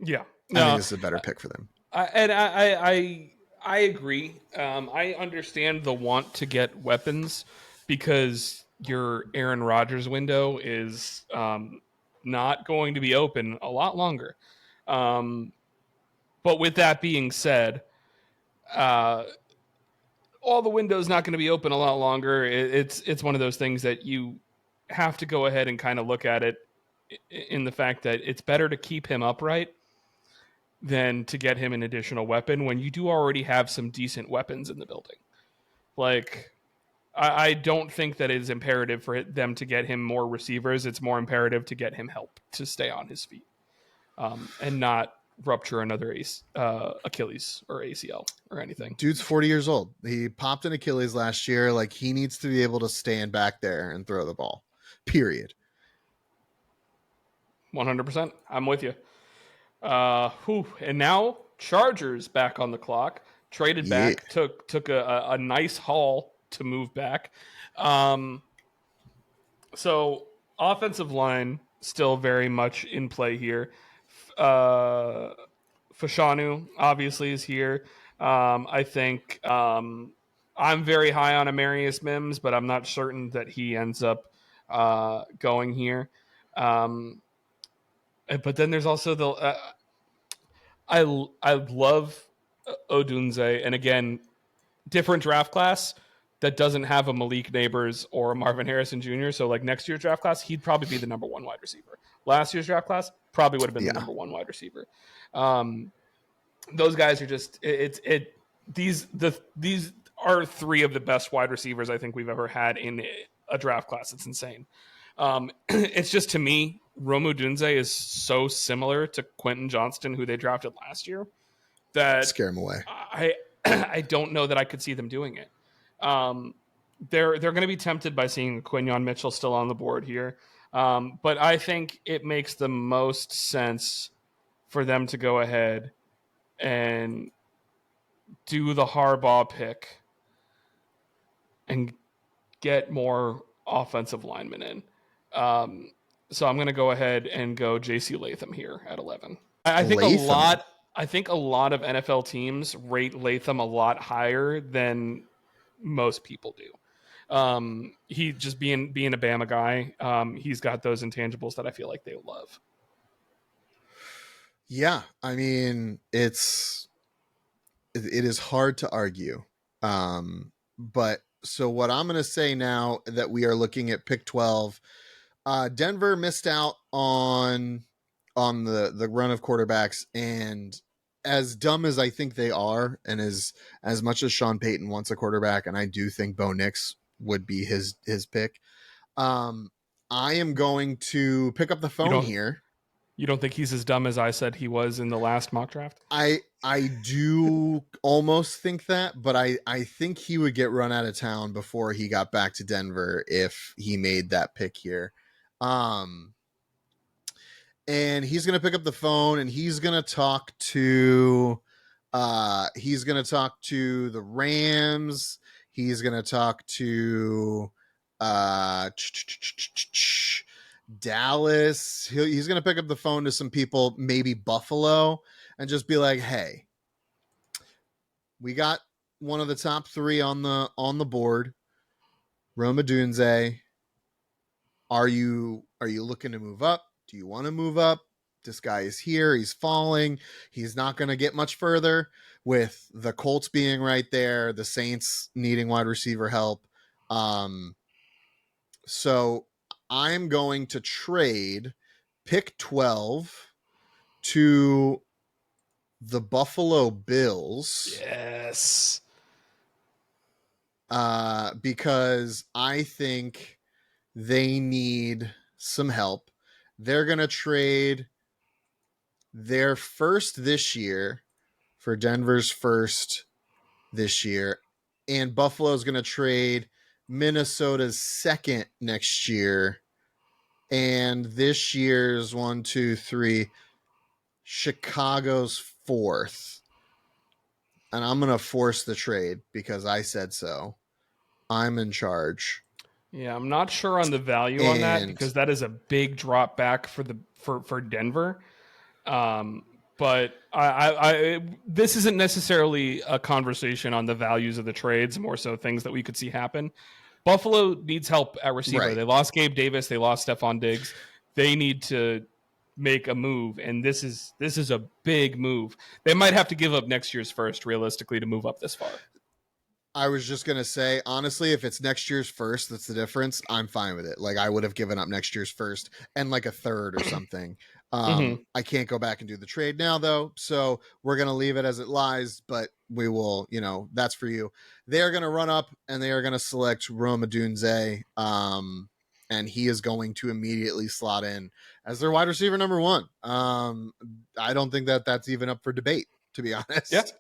S2: Yeah.
S1: I think
S2: No,
S1: this is a better pick for them.
S2: I agree. I understand the want to get weapons because your Aaron Rodgers window is not going to be open a lot longer. Um, but with that being said, uh, all the windows not going to be open a lot longer. It's one of those things that you have to go ahead and kind of look at it in the fact that it's better to keep him upright than to get him an additional weapon when you do already have some decent weapons in the building. Like, I don't think that it is imperative for them to get him more receivers. It's more imperative to get him help to stay on his feet and not rupture another Achilles or ACL or anything.
S1: Dude's 40 years old. He popped an Achilles last year. Like he needs to be able to stand back there and throw the ball. Period.
S2: 100%. I'm with you. And now Chargers back on the clock. Traded
S1: Yeah.
S2: back, took a nice haul to move back. Um, so offensive line still very much in play here. Uh, Fashanu obviously is here. I think I'm very high on Amarius Mims, but I'm not certain that he ends up going here. But then there's also the I love Odunze, and again, different draft class that doesn't have a Malik Neighbors or a Marvin Harrison Jr. So like next year's draft class, he'd probably be the number 1 wide receiver. Last year's draft class probably would have been the
S1: Yeah.
S2: number 1 wide receiver. Those guys are just these are 3 of the best wide receivers I think we've ever had in a draft class. It's insane. It's just to me, Romu Dunze is so similar to Quentin Johnston, who they drafted last year, that
S1: Scare him away.
S2: I I don't know that I could see them doing it. Um, they're going to be tempted by seeing Quinyon Mitchell still on the board here, but I think it makes the most sense for them to go ahead and do the Harbaugh pick and get more offensive linemen in. So I'm going to go ahead and go J.C. Latham here at 11. I think a
S1: Latham.
S2: lot. I think a lot of NFL teams rate Latham a lot higher than most people do. He just being a Bama guy. He's got those intangibles that I feel like they love.
S1: Yeah. I mean, it is hard to argue. But so what I'm going to say now that we are looking at pick 12, Denver missed out on the run of quarterbacks, and as dumb as I think they are, and as much as Sean Payton wants a quarterback, and I do think Bo Nix would be his pick. I am going to pick up the
S2: You
S1: phone
S2: don't
S1: here.
S2: you don't think he's as dumb as I said he was in the last mock draft?
S1: I do almost think that, but I think he would get run out of town before he got back to Denver if he made that pick here. Um, and he's gonna pick up the phone and he's gonna talk to the Rams. He's gonna talk to uh Dallas. He's gonna pick up the phone to some people, maybe Buffalo, and just be like, hey, we got one of the top 3 on the board, Roma Dunze, Are you looking to move up? Do you want to move up? This guy is here. He's falling. He's not going to get much further with the Colts being right there, the Saints needing wide receiver help. So I'm going to trade pick 12 to the Buffalo Bills
S2: Yes.
S1: because I think they need some help. They're going to trade their first this year for Denver's first this year. And Buffalo's going to trade Minnesota's second next year. And this year's one, two, three, Chicago's fourth. And I'm going to force the trade because I said so. I'm in charge.
S2: Yeah, I'm not sure on the value on that
S1: And
S2: because that is a big drop back for Denver. Um, but this isn't necessarily a conversation on the values of the trades, more so things that we could see happen. Buffalo needs help at receiver.
S1: right.
S2: They lost Gabe Davis. They lost Stephon Diggs. They need to make a move, and this is a big move. They might have to give up next year's first, realistically, to move up this far.
S1: I was just gonna say, honestly, if it's next year's first, that's the difference. I'm fine with it. Like I would have given up next year's first and like a third or something.
S2: Mm-hmm.
S1: I can't go back and do the trade now though, so we're gonna leave it as it lies. But we will, that's for you. They are gonna run up and they are gonna select Rome Odunze, and he is going to immediately slot in as their wide receiver number one. I don't think that that's even up for debate, to be
S2: Yeah,
S1: honest.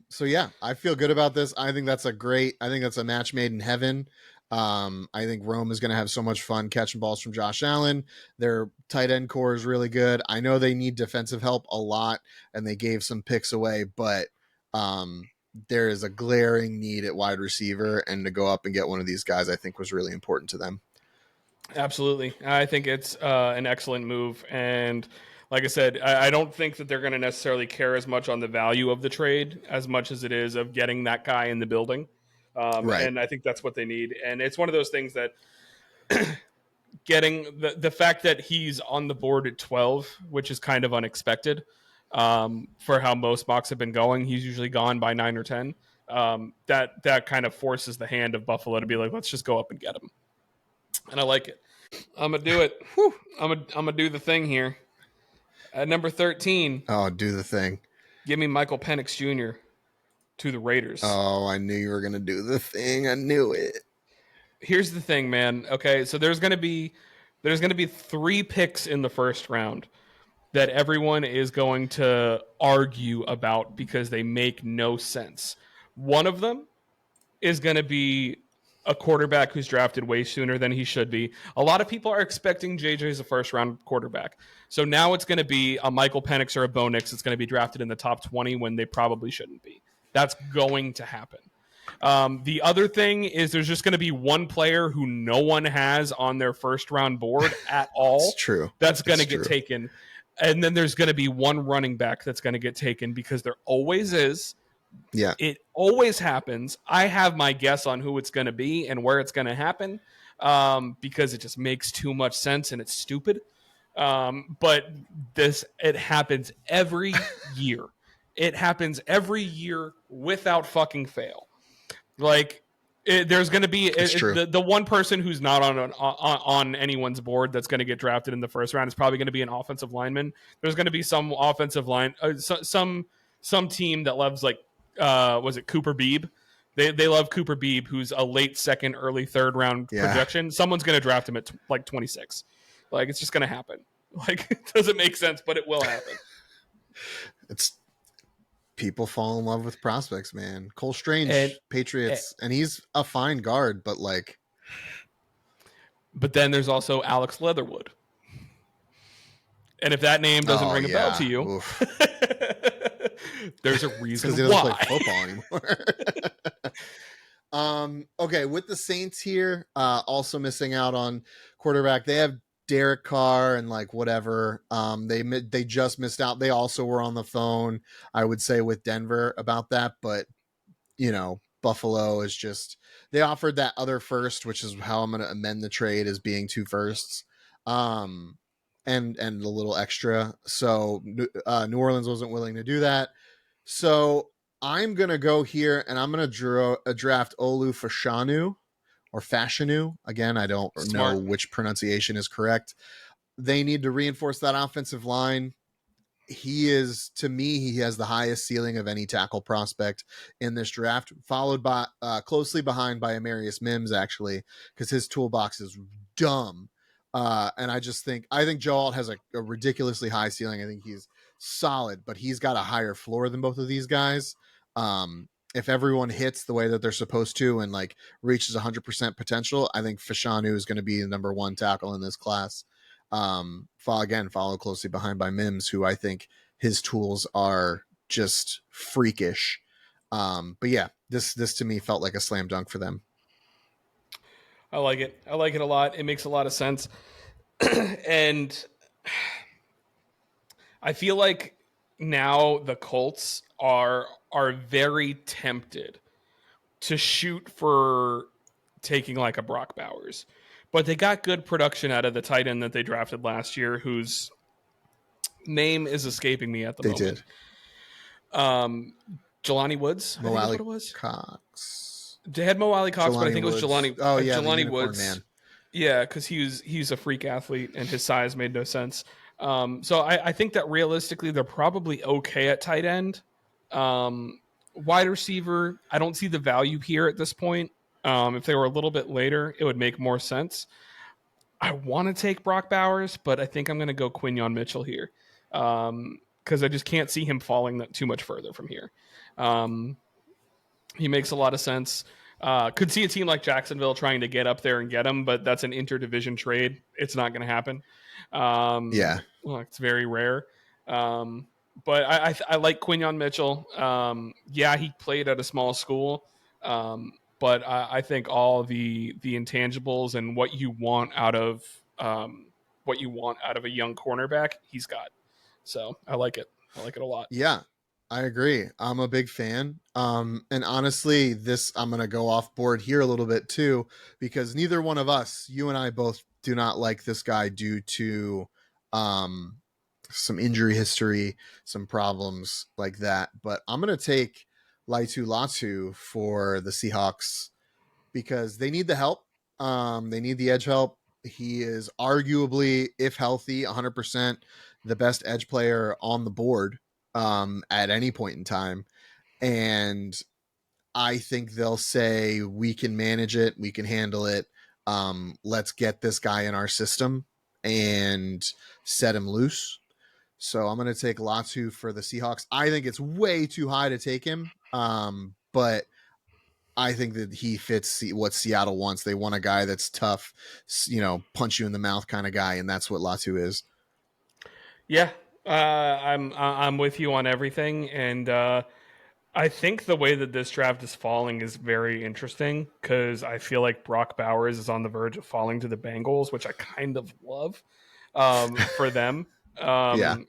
S1: So yeah, I feel good about this. I think that's a match made in heaven. I think Rome is going to have so much fun catching balls from Josh Allen. Their tight end core is really good. I know they need defensive help a lot, and they gave some picks away, but there is a glaring need at wide receiver, and to go up and get one of these guys, I think was really important to them.
S2: absolutely. I think it's an excellent move. And like I said, I don't think that they're going to necessarily care as much on the value of the trade as much as it is of getting that guy in the building.
S1: Right.
S2: And I think that's what they need. And it's one of those things that getting the fact that he's on the board at 12, which is kind of unexpected for how most mocks have been going. He's usually gone by 9 or 10. That kind of forces the hand of Buffalo to be like, let's just go up and get him. And I like it. I'm gonna do it. Whew. I'm gonna do the thing here. At number 13,
S1: Oh, do the thing.
S2: give me Michael Penix Jr. to the Raiders.
S1: Oh, I knew you were going to do the thing. I knew it.
S2: Here's the thing, man. Okay, so there's gonna be 3 picks in the first round that everyone is going to argue about because they make no sense. One of them is going to be a quarterback who's drafted way sooner than he should be. A lot of people are expecting JJ as a first round quarterback. So now it's going to be a Michael Penix or a Bo Nix that's going to be drafted in the top 20 when they probably shouldn't be. That's going to happen. The other thing is there's just going to be one player who no one has on their first round board at all.
S1: It's true.
S2: That's going to get taken. And then there's going to be one running back that's going to get taken because there always is.
S1: Yeah.
S2: It always happens. I have my guess on who it's going to be and where it's going to happen because it just makes too much sense and it's stupid. But it happens every year. It happens every year without fucking fail. Like there's going to be the one person who's not on anyone's board that's going to get drafted in the first round is probably going to be an offensive lineman. There's going to be some offensive line, some team that loves like was it Cooper Beebe? They love Cooper Beebe, who's a late second, early third round projection. Someone's going to draft him at like 26. Like it's just going to happen. Like it doesn't make sense, but it will happen.
S1: It's people fall in love with prospects, man. Cole Strange, Patriots, and he's a fine guard, but like.
S2: But then there's also Alex Leatherwood, and if that name doesn't ring a bell to you, there's a reason
S1: because he doesn't play football anymore. Okay, with the Saints here, also missing out on quarterback. They have Derek Carr and like whatever. They just missed out. They also were on the phone, I would say, with Denver about that, but Buffalo is just they offered that other first, which is how I'm going to amend the trade as being two firsts, um, and a little extra. So New Orleans wasn't willing to do that. So I'm gonna go here and I'm gonna draft Olu Fashanu or Fashanu. Again, I don't know
S2: Smart.
S1: which pronunciation is correct. They need to reinforce that offensive line. He is, to me, he has the highest ceiling of any tackle prospect in this draft, followed by closely behind by Amarius Mims, actually, because his toolbox is dumb. And I think Joe Alt has a ridiculously high ceiling. I think he's solid, but he's got a higher floor than both of these guys. If everyone hits the way that they're supposed to and like reaches 100% potential, I think Fashanu is going to be the number one tackle in this class. Follow closely behind by Mims, who I think his tools are just freakish. But yeah, this to me felt like a slam dunk for them.
S2: I like it. I like it a lot. It makes a lot of sense. And I feel like now the Colts are very tempted to shoot for taking like a Brock Bowers. But they got good production out of the tight end that they drafted last year, whose name is escaping me at the
S1: They
S2: moment.
S1: did.
S2: Um, Jelani Woods, I
S1: Mo
S2: think is
S1: Ali
S2: what it was.
S1: Cox,
S2: They had Mo Ali Cox, but I
S1: Jelani
S2: think it was
S1: Woods.
S2: Jelani
S1: Oh yeah, the
S2: Jelani
S1: Unicorn
S2: Woods.
S1: Man.
S2: Yeah, because he's a freak athlete and his size made no sense. So I think that realistically they're probably okay at tight end. Wide receiver, I don't see the value here at this point. If they were a little bit later, it would make more sense. I want to take Brock Bowers, but I think I'm going to go Quinyon Mitchell here because I just can't see him falling too much further from here. Um, he makes a lot of sense. Could see a team like Jacksonville trying to get up there and get him, but that's an interdivision trade. It's not going to happen.
S1: Yeah,
S2: Well, it's very rare. Um, but I like Quinyon Mitchell. Yeah, he played at a small school, but I think all the intangibles and what you want out of a young cornerback, he's got. So I like it. I like it a lot.
S1: yeah, I agree. I'm a big fan. And honestly, this I'm gonna go off board here a little bit too, because neither one of us, you and I both, do not like this guy due to um some injury history, some problems like that. But I'm gonna take Laitu Latu for the Seahawks because they need the help. They need the edge help. He is arguably, if healthy, 100% the best edge player on the board at any point in time. And I think they'll say, we can manage it, we can handle it. Let's get this guy in our system and set him loose. So I'm going to take Latu for the Seahawks. I think it's way too high to take him, but I think that he fits what Seattle wants. They want a guy that's tough, punch you in the mouth kind of guy, and that's what Latu is.
S2: Yeah, I'm with you on everything, and I think the way that this draft is falling is very interesting because I feel like Brock Bowers is on the verge of falling to the Bengals, which I kind of love for them.
S1: Yeah,
S2: Um,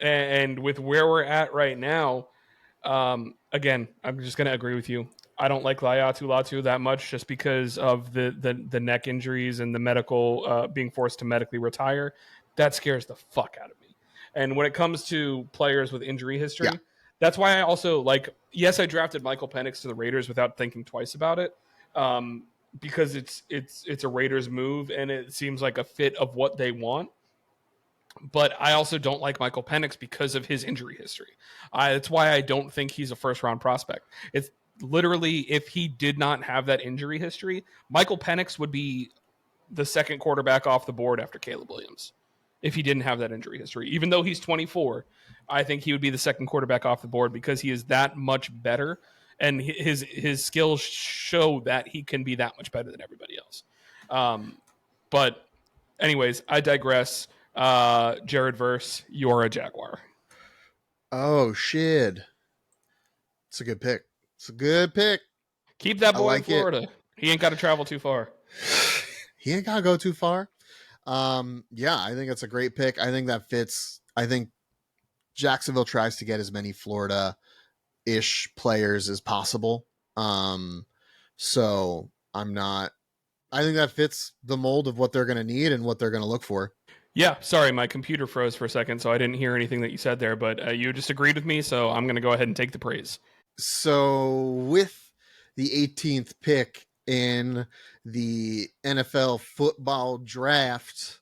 S2: and with where we're at right now, again, I'm just going to agree with you. I don't like Laiatu Latu that much just because of the neck injuries and the medical being forced to medically retire. That scares the fuck out of me. And when it comes to players with injury
S1: yeah,
S2: history, that's why I also like. Yes, I drafted Michael Penix to the Raiders without thinking twice about it, because it's a Raiders move and it seems like a fit of what they want. But I also don't like Michael Penix because of his injury history. That's why I don't think he's a first round prospect. It's literally, if he did not have that injury history, Michael Penix would be the second quarterback off the board after Caleb Williams. If he didn't have that injury history, even though he's 24, I think he would be the second quarterback off the board because he is that much better, and his skills show that he can be that much better than everybody else. But anyways, I digress. Jared Verse, you're a Jaguar.
S1: oh shit, it's a good pick. It's a good pick.
S2: Keep that
S1: I
S2: boy in
S1: like it.
S2: Florida. He ain't got to travel too far.
S1: He ain't gotta go too far. Yeah, I think it's a great pick. I think that fits. I think Jacksonville tries to get as many Florida ish players as possible. Um, so I'm not. I think that fits the mold of what they're going to need and what they're going to look for.
S2: Yeah, sorry, my computer froze for a second, so I didn't hear anything that you said there, but you just agreed with me, so I'm going to go ahead and take the praise.
S1: So with the 18th pick in the NFL football draft,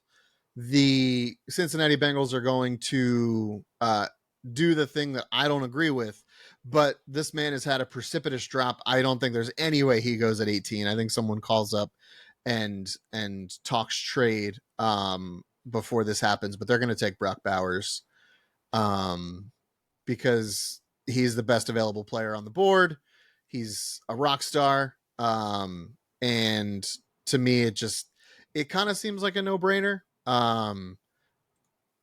S1: the Cincinnati Bengals are going to do the thing that I don't agree with. But this man has had a precipitous drop. I don't think there's any way he goes at 18. I think someone calls up and talks trade before this happens. But they're going to take Brock Bowers um, because he's the best available player on the board. He's a rock star, and to me, it kind of seems like a no brainer.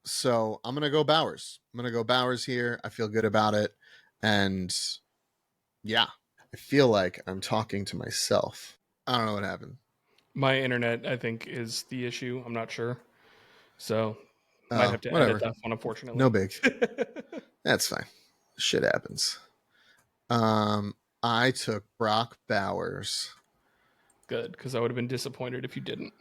S1: So I'm gonna go Bowers. I'm gonna go Bowers here. I feel good about it, and yeah, I feel like I'm talking to myself. I don't know what happened.
S2: My internet, I think, is the issue. I'm not sure. So, might have to edit
S1: Whatever.
S2: that one, unfortunately.
S1: No big. That's fine. Shit happens. Um, I took Brock Bowers.
S2: Good, because I would have been disappointed if you didn't.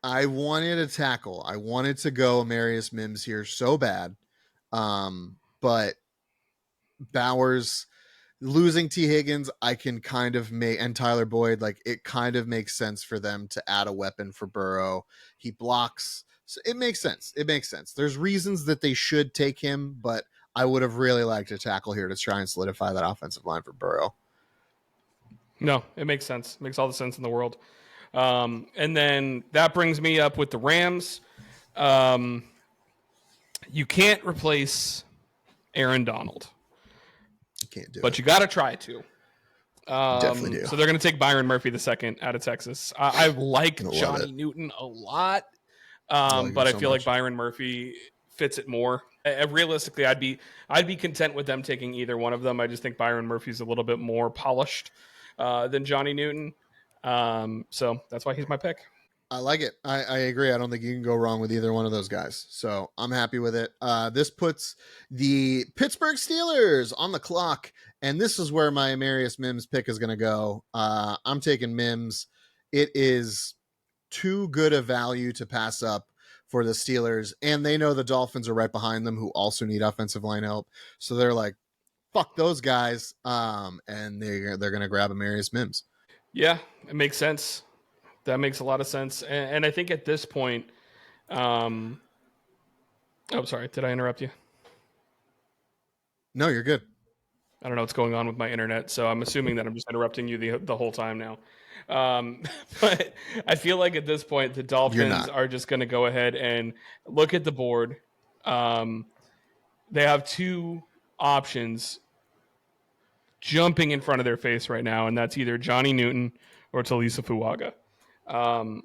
S1: I wanted a tackle. I wanted to go Amarius Mims here so bad. But Bowers losing T. Higgins, I can kind of make, and Tyler Boyd, like it kind of makes sense for them to add a weapon for Burrow. He blocks. So it makes sense. It makes sense. There's reasons that they should take him, but I would have really liked a tackle here to try and solidify that offensive line for Burrow.
S2: No, it makes sense. It makes all the sense in the world. And then that brings me up with the Rams. Um, you can't replace Aaron Donald,
S1: You can't do
S2: but
S1: it.
S2: you got to try to.
S1: Definitely do.
S2: So they're going to take Byron Murphy the second out of Texas. I like
S1: I love it.
S2: Johnny Newton a lot,
S1: I like him
S2: but I
S1: so
S2: feel like
S1: much.
S2: Byron Murphy fits it more. Realistically, I'd be content with them taking either one of them. I just think Byron Murphy's a little bit more polished than Johnny Newton. So that's why he's my pick.
S1: I like it. I agree. I don't think you can go wrong with either one of those guys. So I'm happy with it. This puts the Pittsburgh Steelers on the clock, and this is where my Amarius Mims pick is going to go. I'm taking Mims. It is too good a value to pass up for the Steelers, and they know the Dolphins are right behind them, who also need offensive line help. So they're like, "Fuck those guys," and they're going to grab Amarius Mims.
S2: Yeah, it makes sense. That makes a lot of sense. And I think at this point, oh, sorry, did I interrupt you?
S1: No, you're good.
S2: I don't know what's going on with my internet, so I'm assuming that I'm just interrupting you the whole time now. But I feel like at this point, the
S1: You're
S2: Dolphins
S1: not.
S2: are just going to go ahead and look at the board. Um, they have two options jumping in front of their face right now, and that's either Johnny Newton or Talisa Fuaga. Um,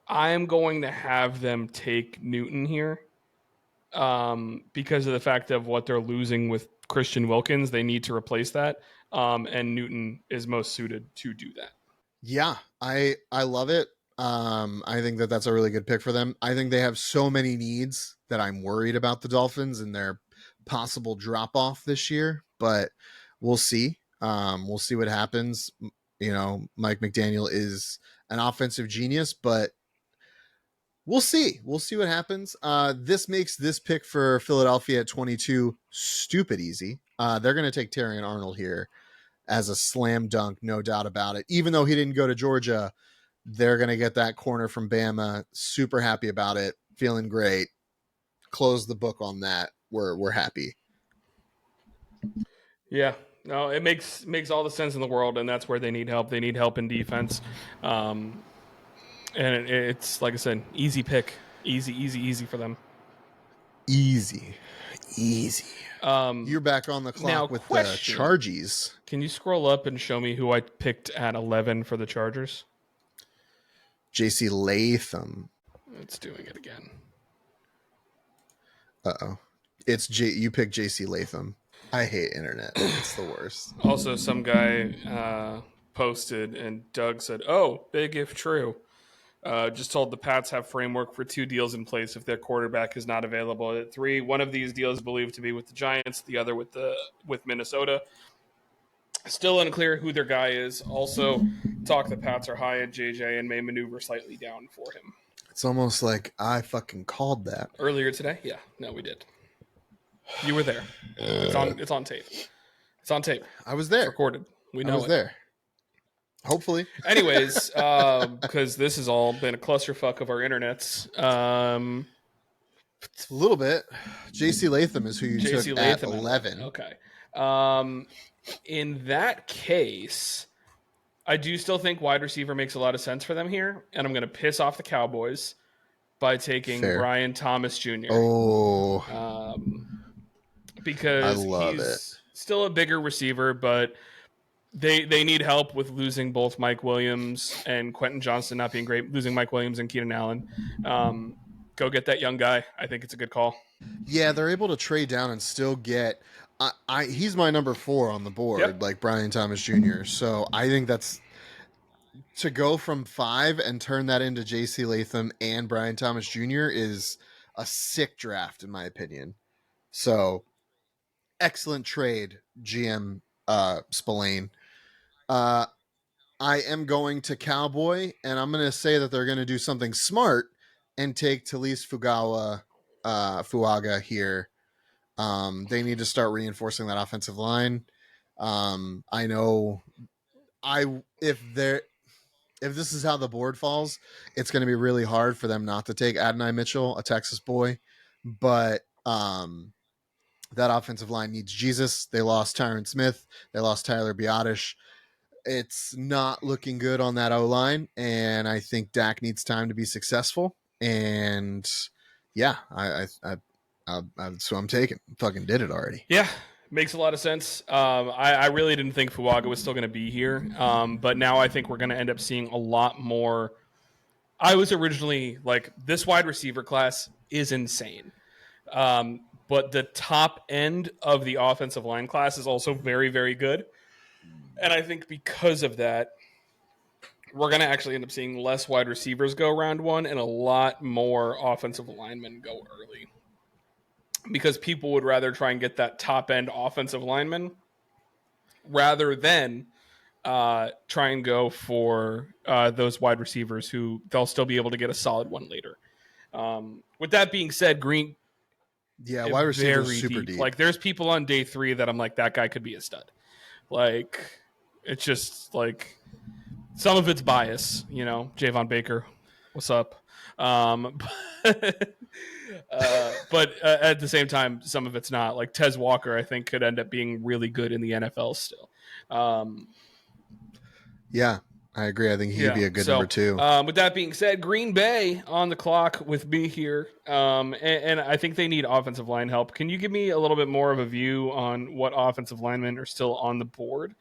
S2: I am going to have them take Newton here because of the fact of what they're losing with Christian Wilkins. They need to replace that, and Newton is most suited to do that.
S1: Yeah, I love it. I think that that's a really good pick for them. I think they have so many needs that I'm worried about the Dolphins and their possible drop off this year, but we'll see. We'll see what happens. You know, Mike McDaniel is an offensive genius, but we'll see. We'll see what happens. This makes this pick for Philadelphia at 22 stupid easy. They're going to take Terrion Arnold here as a slam dunk, no doubt about it. Even though he didn't go to Georgia, they're going to get that corner from Bama. Super happy about it. Feeling great. Close the book on that. We're happy.
S2: Yeah, no, it makes all the sense in the world, and that's where they need help. They need help in defense, and it's like I said, easy pick, easy for them.
S1: Easy. Easy. You're back on the
S2: Now,
S1: clock with the
S2: question:
S1: Chargies.
S2: can you scroll up and show me who I picked at 11 for the Chargers?
S1: JC Latham.
S2: It's doing it again.
S1: Uh-oh. It's you picked JC Latham. I hate internet. It's the worst.
S2: Also, some guy posted, and Doug said, "Oh, big if true." Just told the Pats have framework for two deals in place if their quarterback is not available at three. One of these deals believed to be with the Giants, the other with Minnesota. Still unclear who their guy is. Also, talk the Pats are high at JJ and may maneuver slightly down for him.
S1: It's almost like I fucking called that.
S2: Earlier today? Yeah, no, we did. You were there. It's on. It's on tape. It's on tape.
S1: I was
S2: It's
S1: there.
S2: recorded. We
S1: I
S2: know
S1: was
S2: it.
S1: there. Hopefully.
S2: Anyways, because this has all been a clusterfuck of our internets.
S1: A little bit. JC Latham is who you took
S2: JC
S1: at
S2: Latham
S1: 11.
S2: Okay. In that case, I do still think wide receiver makes a lot of sense for them here, and I'm going to piss off the Cowboys by taking
S1: Fair.
S2: Brian Thomas Jr.
S1: Oh, I
S2: Because
S1: love it.
S2: he's still a bigger receiver, but they need help with losing both Mike Williams and Quentin Johnston not being great, losing Mike Williams and Keenan Allen. Go get that young guy. I think it's a good call.
S1: Yeah, they're able to trade down and still get. He's my number 4 on the board,
S2: Yep.
S1: like Brian Thomas Jr. So I think that's to go from 5 and turn that into JC Latham and Brian Thomas Jr. is a sick draft in my opinion. So excellent trade, GM Spillane. Uh, I am going to Cowboy, and I'm going to say that they're going to do something smart and take Talise Fuaga here. They need to start reinforcing that offensive line. I know if this is how the board falls, it's going to be really hard for them not to take Adonai Mitchell, a Texas boy. But that offensive line needs Jesus. They lost Tyron Smith. They lost Tyler Biotish. It's not looking good on that O line, and I think Dak needs time to be successful. And yeah, that's what I'm taking. Fucking did it already.
S2: Yeah, makes a lot of sense. I really didn't think Fuaga was still going to be here, but now I think we're going to end up seeing a lot more. I was originally like, this wide receiver class is insane. But the top end of the offensive line class is also very, very good. And I think because of that, we're going to actually end up seeing less wide receivers go round one and a lot more offensive linemen go early. Because people would rather try and get that top end offensive lineman rather than try and go for those wide receivers who they'll still be able to get a solid one later. With that being said, Green,
S1: Yeah, wide receivers super deep.
S2: Like there's people on day 3 that I'm like, that guy could be a stud. Like it's just like some of it's bias, you know. Javon Baker, what's up? But at the same time, some of it's not. Like Tez Walker, I think could end up being really good in the NFL still.
S1: Yeah, I agree. I think he'd be a good number 2.
S2: With that being said, Green Bay on the clock with me here, and I think they need offensive line help. Can you give me a little bit more of a view on what offensive linemen are still on the board?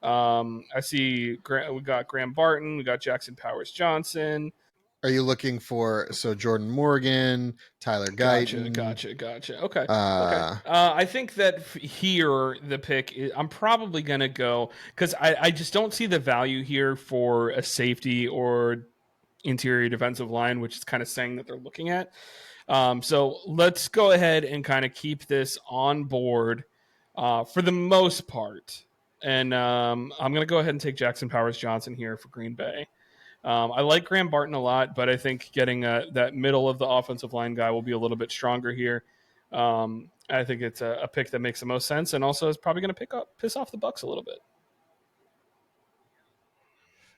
S2: I see we got Graham Barton, we got Jackson Powers Johnson.
S1: Are you looking for Jordan Morgan, Tyler Guyton?
S2: Gotcha. Okay. I think that here the pick is, I'm probably gonna go because I just don't see the value here for a safety or interior defensive line, which is kind of saying that they're looking at. So let's go ahead and kind of keep this on board for the most part. And I'm going to go ahead and take Jackson Powers Johnson here for Green Bay. I like Graham Barton a lot, but I think getting that middle of the offensive line guy will be a little bit stronger here. I think it's a pick that makes the most sense, and also is probably going to piss off the Bucks a little bit.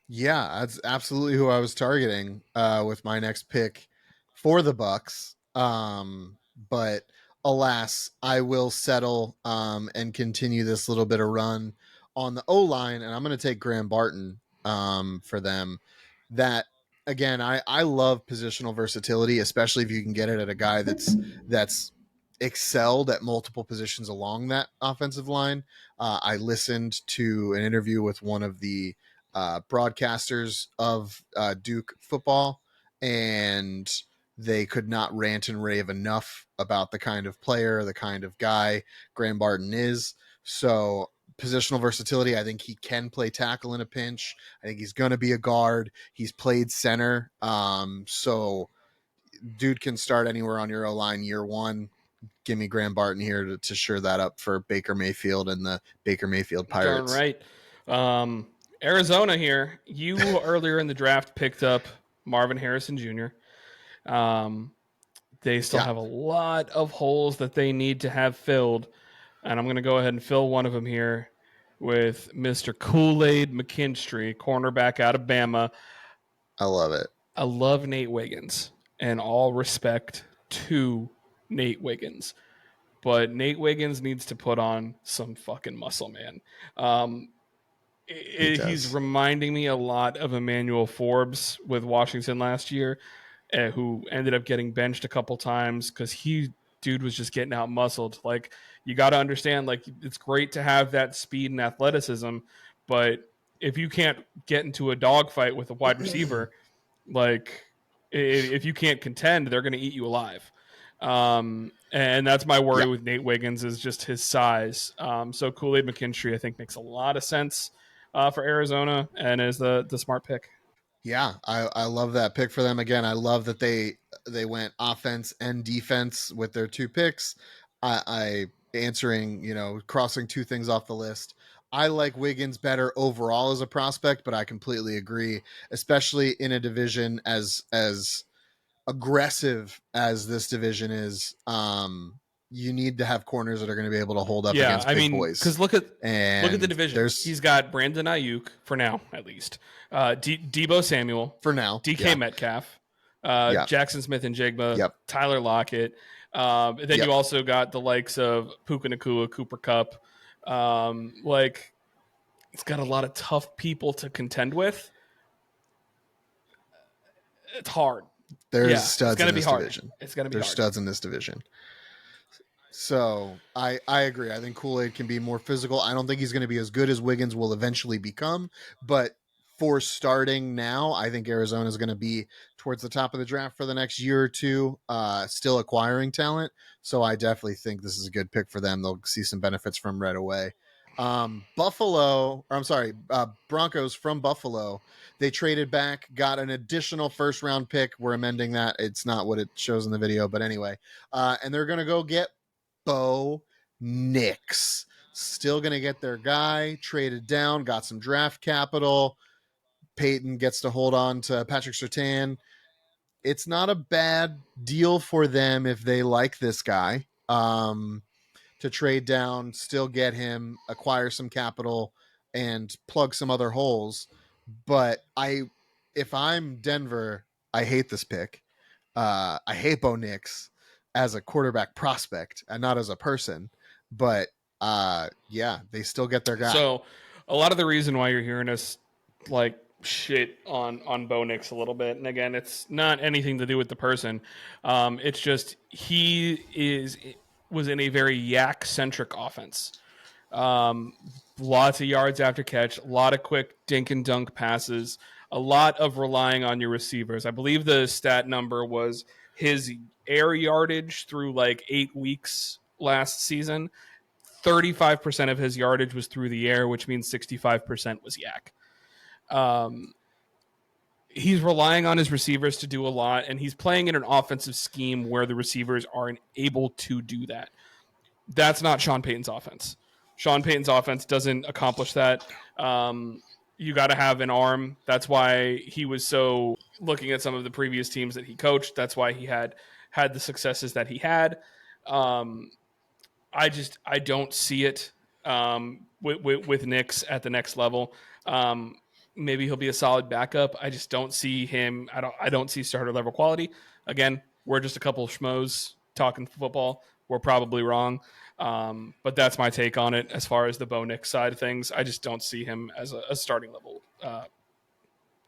S1: Yeah, that's absolutely who I was targeting with my next pick for the Bucks. But alas, I will settle and continue this little bit of run on the O line, and I'm going to take Graham Barton for them. That again, I love positional versatility, especially if you can get it at a guy that's excelled at multiple positions along that offensive line. I listened to an interview with one of the broadcasters of Duke football, and they could not rant and rave enough about the kind of player, the kind of guy Graham Barton is. So positional versatility, I think he can play tackle in a pinch. I think he's going to be a guard. He's played center. So dude can start anywhere on your O line year one. give me Graham Barton here to shore that up for Baker Mayfield and the Baker Mayfield
S2: Darn
S1: Pirates.
S2: right. Um, Arizona here. You earlier in the draft picked up Marvin Harrison Jr. Um, they still
S1: Yeah,
S2: have a lot of holes that they need to have filled, and I'm going to go ahead and fill one of them here with Mr. Kool-Aid McKinstry, cornerback out of Bama.
S1: I love it.
S2: I love Nate Wiggins, and all respect to Nate Wiggins, but Nate Wiggins needs to put on some fucking muscle, man. Um,
S1: He
S2: he's
S1: does.
S2: reminding me a lot of Emmanuel Forbes with Washington last year, who ended up getting benched a couple times because dude was just getting out muscled. Like, you got to understand, like, it's great to have that speed and athleticism, but if you can't get into a dogfight with a wide receiver, like, if you can't contend, they're going to eat you alive. And that's my worry
S1: Yeah.
S2: with Nate Wiggins is just his size. So Kool-Aid McKinstry, I think, makes a lot of sense for Arizona and is the smart pick.
S1: Yeah, I love that pick for them. Again, I love that they went offense and defense with their two picks. I answering, crossing two things off the list. I like Wiggins better overall as a prospect, but I completely agree, especially in a division as aggressive as this division is. You need to have corners that are going to be able to hold up
S2: Yeah,
S1: against
S2: I
S1: big
S2: mean,
S1: boys.
S2: because look at the
S1: And
S2: division.
S1: there's
S2: He's got Brandon Ayuk for now, at least. Debo Samuel,
S1: for now,
S2: DK
S1: yeah,
S2: Metcalf,
S1: yeah,
S2: Jackson Smith and Jigba,
S1: yep,
S2: Tyler Lockett. Then you
S1: yep.
S2: also got the likes of Puka Nakua, Cooper Cup. Like, it's got a lot of tough people to contend with. It's hard.
S1: There's
S2: Yeah, it's
S1: studs
S2: going
S1: in
S2: to be
S1: this
S2: hard.
S1: division.
S2: It's going to be
S1: There's
S2: hard.
S1: studs in this division. So I agree. I think Kool-Aid can be more physical. I don't think he's going to be as good as Wiggins will eventually become, but for starting now, I think Arizona is going to be towards the top of the draft for the next year or two, still acquiring talent. So I definitely think this is a good pick for them. They'll see some benefits from right away. Broncos from Buffalo. They traded back, got an additional first round pick. We're amending that. It's not what it shows in the video, but anyway. And they're going to go get Bo Nix. Still going to get their guy traded down, got some draft capital. Peyton gets to hold on to Patrick Surtain. It's not a bad deal for them if they like this guy. To trade down, still get him, acquire some capital, and plug some other holes. But if I'm Denver, I hate this pick. I hate Bo Nix as a quarterback prospect and not as a person. But yeah, they still get their guy.
S2: So, a lot of the reason why you're hearing us like shit on Bo Nix a little bit, and again, it's not anything to do with the person. It's just was in a very yak centric offense. Um, Lots of yards after catch, a lot of quick dink and dunk passes, a lot of relying on your receivers. I believe the stat number was his air yardage through like 8 weeks last season. 35% of his yardage was through the air, which means 65% was yak. Um, he's relying on his receivers to do a lot, and he's playing in an offensive scheme where the receivers aren't able to do that. That's not Sean Payton's offense. Sean Payton's offense doesn't accomplish that. You got to have an arm. That's why he was so looking at some of the previous teams that he coached. That's why he had the successes that he had. Um, I don't see it with Knicks at the next level. Um, Maybe he'll be a solid backup. I just don't see him. I don't see starter level quality. Again, we're just a couple of schmoes talking football. We're probably wrong, but that's my take on it. As far as the Bo Nix side of things, I just don't see him as a starting level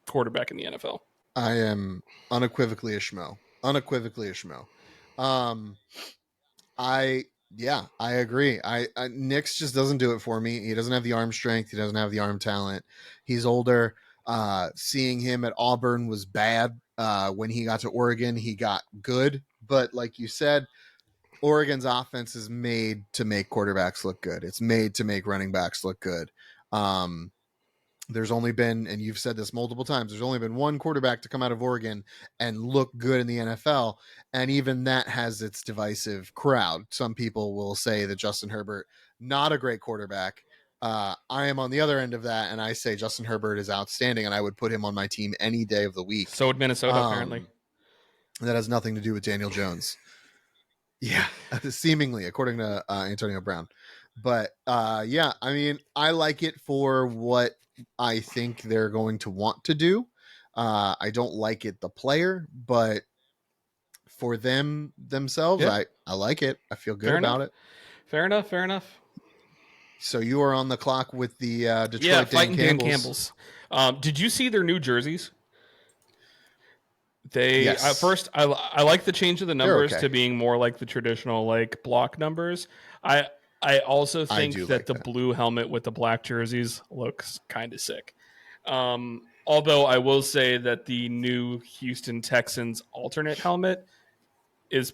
S2: quarterback in the NFL.
S1: I am unequivocally a schmo. Unequivocally a schmo. Um, I I agree. Nix just doesn't do it for me. He doesn't have the arm strength. He doesn't have the arm talent. He's older. Seeing him at Auburn was bad. When he got to Oregon, he got good. But like you said, Oregon's offense is made to make quarterbacks look good. It's made to make running backs look good. Um, There's only been, and you've said this multiple times, there's only been one quarterback to come out of Oregon and look good in the NFL. And even that has its divisive crowd. Some people will say that Justin Herbert, not a great quarterback. I am on the other end of that, and I say Justin Herbert is outstanding, and I would put him on my team any day of the week.
S2: So would Minnesota, apparently.
S1: That has nothing to do with Daniel Jones. Yeah, seemingly, according to Antonio Brown. But yeah, I mean, I like it for what I think they're going to want to do. I don't like it, the player, but for them themselves,
S2: Yeah,
S1: I like it. I feel good
S2: fair
S1: about
S2: enough.
S1: it.
S2: Fair enough. Fair enough.
S1: So you are on the clock with the
S2: Yeah,
S1: Detroit Dan
S2: fighting Dan
S1: Campbells.
S2: Campbell's. Did you see their new jerseys? They at
S1: Yes,
S2: first I like the change of the
S1: they're
S2: numbers
S1: okay.
S2: to being more like the traditional like block numbers. I I also
S1: I
S2: think
S1: do
S2: that
S1: like
S2: the
S1: that.
S2: blue helmet with the black jerseys looks kind of sick. Although I will say that the new Houston Texans alternate helmet is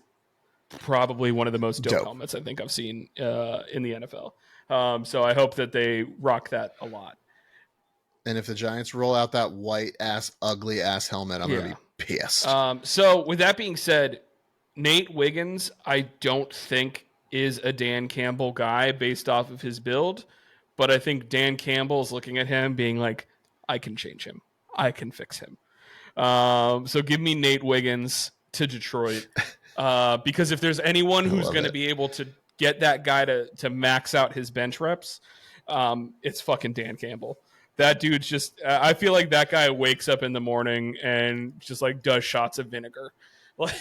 S2: probably one of the most dope
S1: Dope.
S2: helmets I think I've seen in the NFL. So I hope that they rock that a lot.
S1: And if the Giants roll out that white ass, ugly ass helmet, I'm gonna
S2: Yeah.
S1: be pissed.
S2: So with that being said, Nate Wiggins, I don't think is a Dan Campbell guy based off of his build, but I think Dan Campbell is looking at him being like, I can change him. I can fix him. So give me Nate Wiggins to Detroit. Because if there's anyone
S1: I
S2: who's
S1: love
S2: going to
S1: it.
S2: be able to get that guy to max out his bench reps, it's fucking Dan Campbell. That dude's just, I feel like that guy wakes up in the morning and just like does shots of vinegar. Like,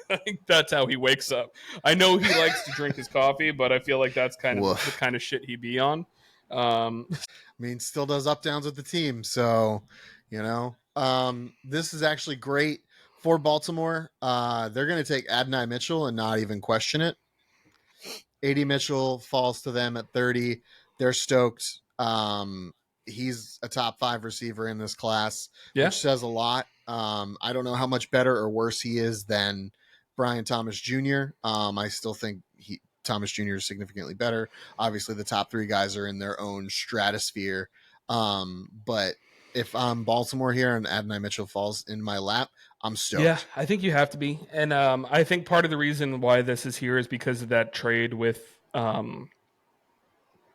S2: I think that's how he wakes up. I know he likes to drink his coffee, but I feel like that's kind of the
S1: Woof.
S2: kind of shit he'd be on. Um,
S1: I mean, still does up downs with the team. So, this is actually great for Baltimore. They're going to take Adonai Mitchell and not even question it. AD Mitchell falls to them at 30. They're stoked. He's a top 5 receiver in this class,
S2: yeah,
S1: which says a lot. I don't know how much better or worse he is than Brian Thomas Jr. I still think Thomas Jr. is significantly better. Obviously, the top 3 guys are in their own stratosphere. But if I'm Baltimore here and Adonai Mitchell falls in my lap, I'm
S2: yeah,
S1: stoked.
S2: I think you have to be, and I think part of the reason why this is here is because of that trade with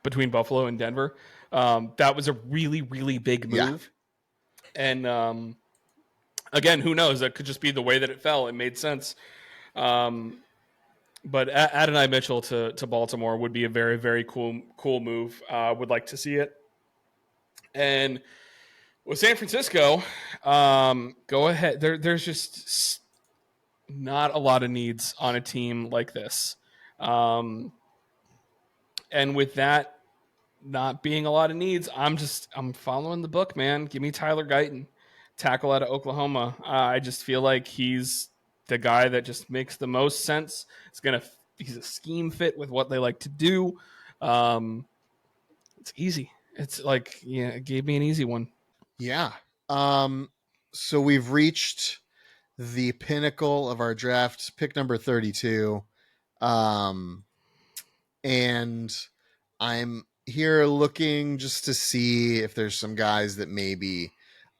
S2: between Buffalo and Denver. That was a really, really big
S1: Yeah.
S2: move, and again, who knows? That could just be the way that it fell. It made sense. Um, but Adonai Mitchell to Baltimore would be a very, very cool move. Would like to see it. And with San Francisco, go ahead. There's just not a lot of needs on a team like this. Um, and with that not being a lot of needs, I'm following the book, man. Give me Tyler Guyton, tackle out of Oklahoma. I just feel like he's the guy that just makes the most sense. He's a scheme fit with what they like to do. Um, it's easy. It's like, yeah, it gave me an easy one.
S1: Yeah. So we've reached the pinnacle of our draft, pick number 32. Um, and I'm here looking just to see if there's some guys that maybe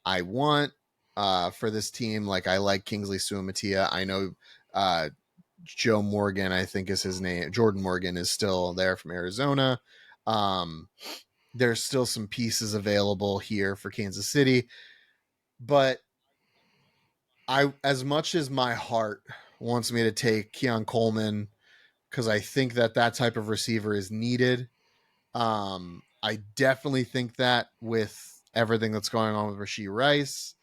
S1: I want for this team. Like I like Kingsley Suamatia. I know Joe Morgan, I think is his name. Jordan Morgan is still there from Arizona. Um, there's still some pieces available here for Kansas City, but as much as my heart wants me to take Keon Coleman because I think that type of receiver is needed. I definitely think that with everything that's going on with Rashee Rice,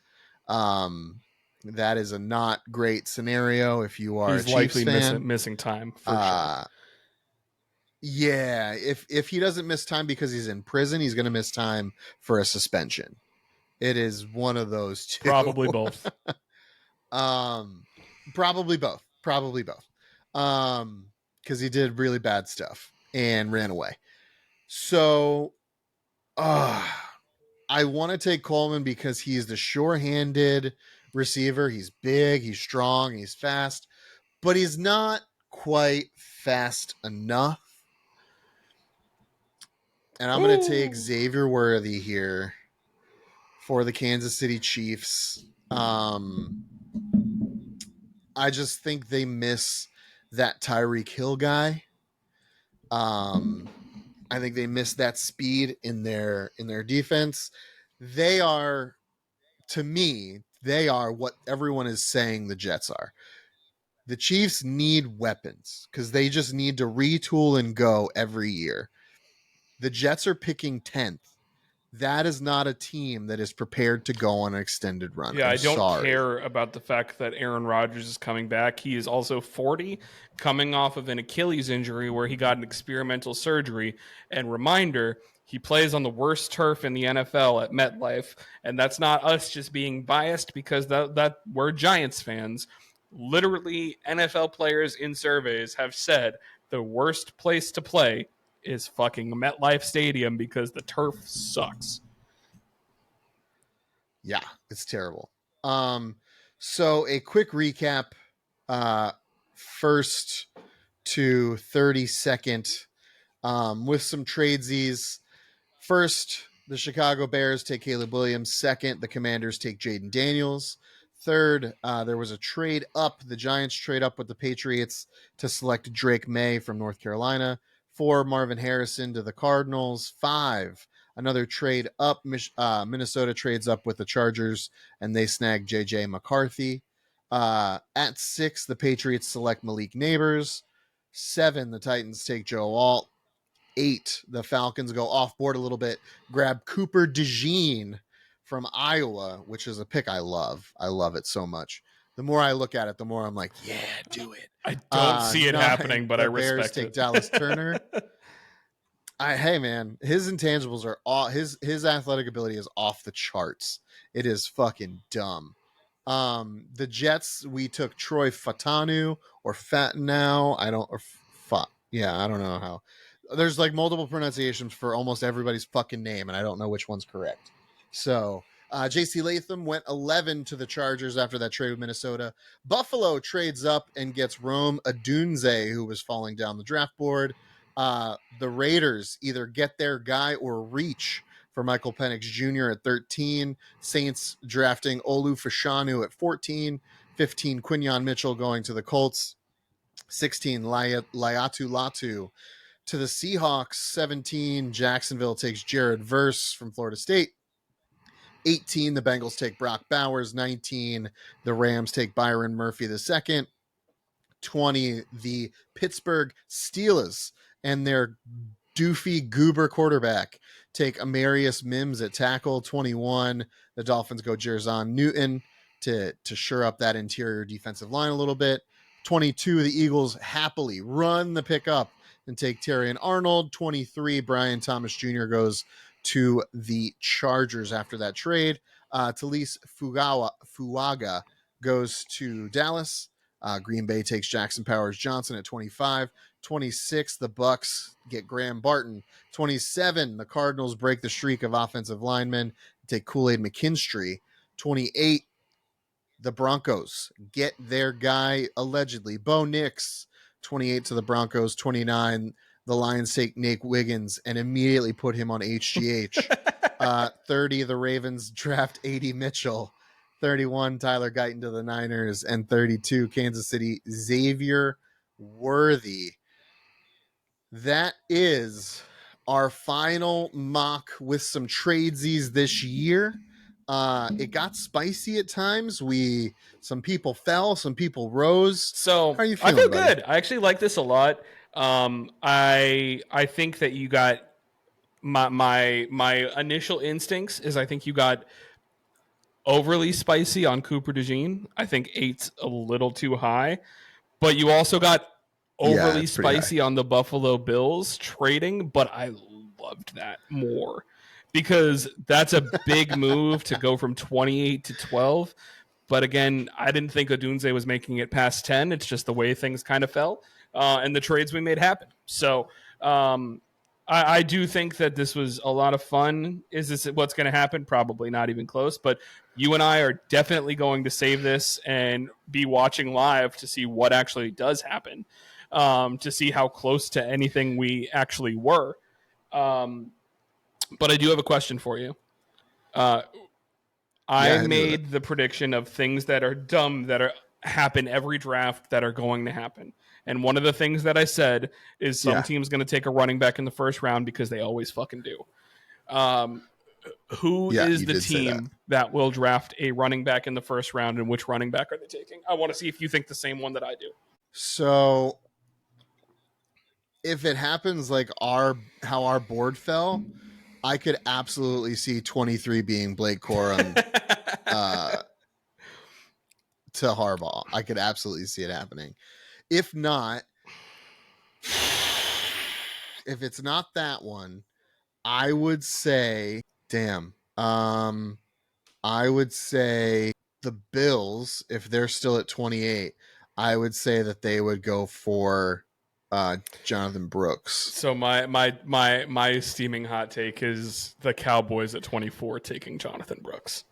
S1: um, that is a not great scenario if you are a
S2: He's
S1: Chiefs
S2: likely
S1: fan.
S2: missing time for sure.
S1: Uh, yeah, if he doesn't miss time because he's in prison, he's going to miss time for a suspension. It is one of those two.
S2: Probably both.
S1: Um, probably both. Probably both. Because he did really bad stuff and ran away. So, I want to take Coleman because he's the sure-handed receiver. He's big, he's strong, he's fast, but he's not quite fast enough. And I'm going to take
S2: Ooh.
S1: Xavier Worthy here for the Kansas City Chiefs. I just think they miss that Tyreek Hill guy. Um, I think they miss that speed in their defense. They are, to me, they are what everyone is saying the Jets are. The Chiefs need weapons because they just need to retool and go every year. The Jets are picking 10th. That is not a team that is prepared to go on an extended run.
S2: Yeah,
S1: I'm
S2: I don't
S1: sorry.
S2: care about the fact that Aaron Rodgers is coming back. He is also 40, coming off of an Achilles injury where he got an experimental surgery. And reminder, he plays on the worst turf in the NFL at MetLife. And that's not us just being biased because that we're Giants fans. Literally, NFL players in surveys have said the worst place to play is fucking MetLife Stadium because the turf sucks.
S1: Yeah, it's terrible. Um, so a quick recap, uh, first to 32nd, with some tradesies. First, the Chicago Bears take Caleb Williams. Second, the Commanders take Jaden Daniels. Third, there was a trade up. The Giants trade up with the Patriots to select Drake May from North Carolina. Four, Marvin Harrison to the Cardinals. Five, another trade up. Minnesota trades up with the Chargers and they snag JJ McCarthy. At six, the Patriots select Malik Neighbors. Seven, the Titans take Joe Alt. Eight, the Falcons go off board a little bit, grab Cooper DeJean from Iowa, which is a pick I love. I love it so much. The more I look at it, the more I'm like, yeah, do it.
S2: I don't see it happening,
S1: Nine,
S2: but I
S1: the Bears
S2: respect
S1: take
S2: it.
S1: Dallas Turner. Hey man, his intangibles are all his athletic ability is off the charts. It is fucking dumb. The Jets, we took Troy Fatanu or Fatnow. I don't or Fat. Yeah, I don't know how. There's like multiple pronunciations for almost everybody's fucking name, and I don't know which one's correct. So JC Latham went 11 to the Chargers after that trade with Minnesota. Buffalo trades up and gets Rome Adunze, who was falling down the draft board. The Raiders either get their guy or reach for Michael Penix Jr. at 13. Saints drafting Olu Fashanu at 14. 15, Quinyon Mitchell going to the Colts. 16, Liatu Latu to the Seahawks. 17, Jacksonville takes Jared Verse from Florida State. 18, the Bengals take Brock Bowers. 19, the Rams take Byron Murphy II. 20, the Pittsburgh Steelers and their doofy goober quarterback take Amarius Mims at tackle. 21, the Dolphins go Jerzon Newton to shore up that interior defensive line a little bit. 22, the Eagles happily run the pick up and take Terrion Arnold. 23, Brian Thomas Jr. goes to the Chargers after that trade. Talise Fuaga goes to Dallas. Green Bay takes Jackson Powers Johnson at 25. 26, the Bucks get Graham Barton. 27, the Cardinals break the streak of offensive linemen, take Kool-Aid McKinstry. 28, the Broncos get their guy allegedly, Bo Nix. 28 to the Broncos. 29, the Lions take Nate Wiggins and immediately put him on HGH. 30, the Ravens draft A.D. Mitchell. 31, Tyler Guyton to the Niners. And 32, Kansas City, Xavier Worthy. That is our final mock with some tradesies this year. It got spicy at times. Some people fell, some people rose.
S2: So
S1: How are you
S2: I
S1: feeling,
S2: feel
S1: buddy?
S2: good. I actually like this a lot. I think that you got my initial instincts is I think you got overly spicy on Cooper DeJean. I think eight's a little too high, but you also got
S1: Yeah,
S2: overly
S1: it's pretty high.
S2: spicy on the Buffalo Bills trading. But I loved that more because that's a big move to go from 28 to 12. But again, I didn't think Odunze was making it past 10. It's just the way things kind of fell and the trades we made happen. So I do think that this was a lot of fun. Is this what's going to happen? Probably not even close. But you and I are definitely going to save this and be watching live to see what actually does happen, to see how close to anything we actually were. But I do have a question for you. Uh, I
S1: Yeah, I knew it.
S2: made the prediction of things that are dumb that are happen every draft that are going to happen. And one of the things that I said is some
S1: Yeah,
S2: team's going to take a running back in the first round because they always fucking do. Um, who
S1: yeah,
S2: is
S1: you
S2: the
S1: did say that.
S2: team that will draft a running back in the first round, and which running back are they taking? I want to see if you think the same one that I do.
S1: So if it happens like our how our board fell, I could absolutely see 23 being Blake Corum uh, to Harbaugh. I could absolutely see it happening. If not, if it's not that one, I would say, damn. I would say the Bills, if they're still at 28, I would say that they would go for Jonathan Brooks.
S2: So my steaming hot take is the Cowboys at 24 taking Jonathan Brooks.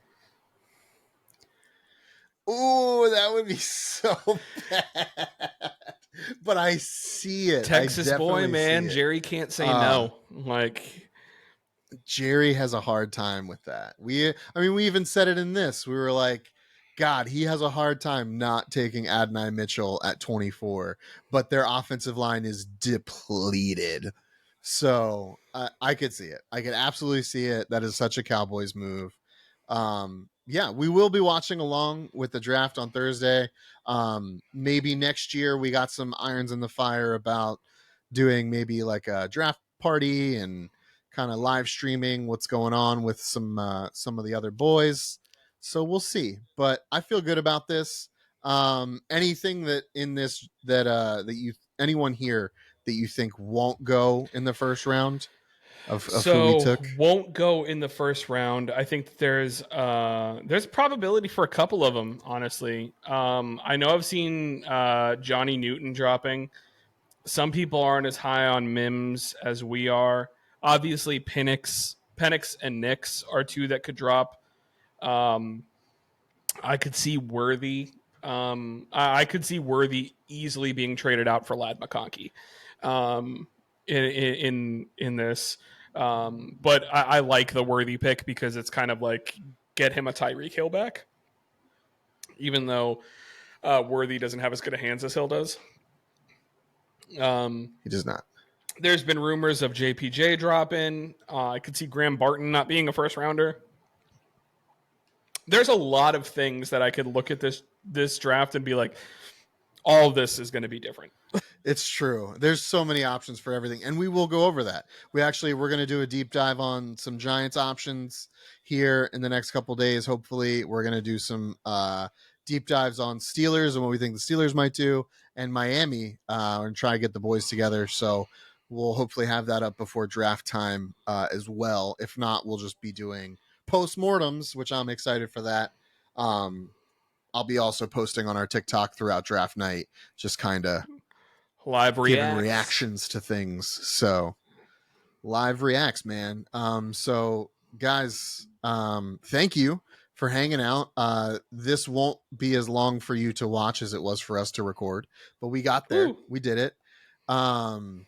S1: Ooh, that would be so bad. But I see it. I
S2: Texas boy,
S1: definitely see
S2: man,
S1: it.
S2: Jerry can't say
S1: Uh,
S2: no. Like,
S1: Jerry has a hard time with that. We even said it in this. We were like, God, he has a hard time not taking Adonai Mitchell at 24, but their offensive line is depleted. So I could see it. I could absolutely see it. That is such a Cowboys move. Yeah, we will be watching along with the draft on Thursday. Maybe next year we got some irons in the fire about doing maybe like a draft party and kind of live streaming what's going on with some of the other boys. So we'll see. But I feel good about this. Anything that in this that you anyone here that you think won't go in the first round of who we
S2: so
S1: took?
S2: won't go in the first round. I think there's probability for a couple of them. Honestly, I know I've seen Johnny Newton dropping. Some people aren't as high on Mims as we are. Obviously, Penix, and Nix are two that could drop. Um, I could see Worthy. I could see Worthy easily being traded out for Lad McConkey. Um, in this, but I like the Worthy pick because it's kind of like get him a Tyreek Hill back, even though Worthy doesn't have as good a hands as Hill does. Um,
S1: He does not.
S2: there's been rumors of JPJ dropping. I could see Graham Barton not being a first rounder. There's a lot of things that I could look at this draft and be like, all of this is going to be different.
S1: It's true. There's so many options for everything, and we will go over that. We're going to do a deep dive on some Giants options here in the next couple days. Hopefully, we're going to do some deep dives on Steelers and what we think the Steelers might do, and Miami, and try to get the boys together. So we'll hopefully have that up before draft time as well. If not, we'll just be doing postmortems, which I'm excited for that. I'll be also posting on our TikTok throughout draft night, just kind of
S2: Live
S1: giving
S2: reacts.
S1: reactions to things. So live reacts, man. So guys, thank you for hanging out. This won't be as long for you to watch as it was for us to record, but we got there.
S2: Woo.
S1: We did it. Um,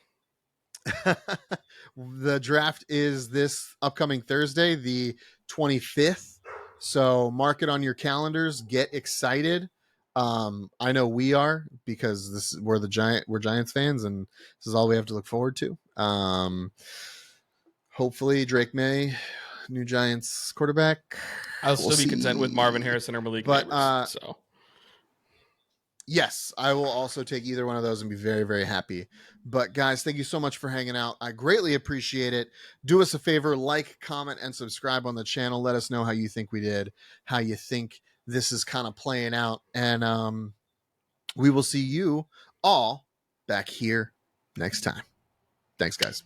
S1: the draft is this upcoming Thursday, the 25th. So mark it on your calendars. Get excited. I know we are because we're Giants fans, and this is all we have to look forward to. Hopefully Drake May, new Giants quarterback.
S2: I'll
S1: We'll
S2: still be content with Marvin
S1: see.
S2: Harrison or Malik
S1: But
S2: Neighbors. So
S1: yes, I will also take either one of those and be very, very happy. But guys, thank you so much for hanging out. I greatly appreciate it. Do us a favor, like, comment, and subscribe on the channel. Let us know how you think we did, how you think this is kind of playing out. And we will see you all back here next time. Thanks, guys.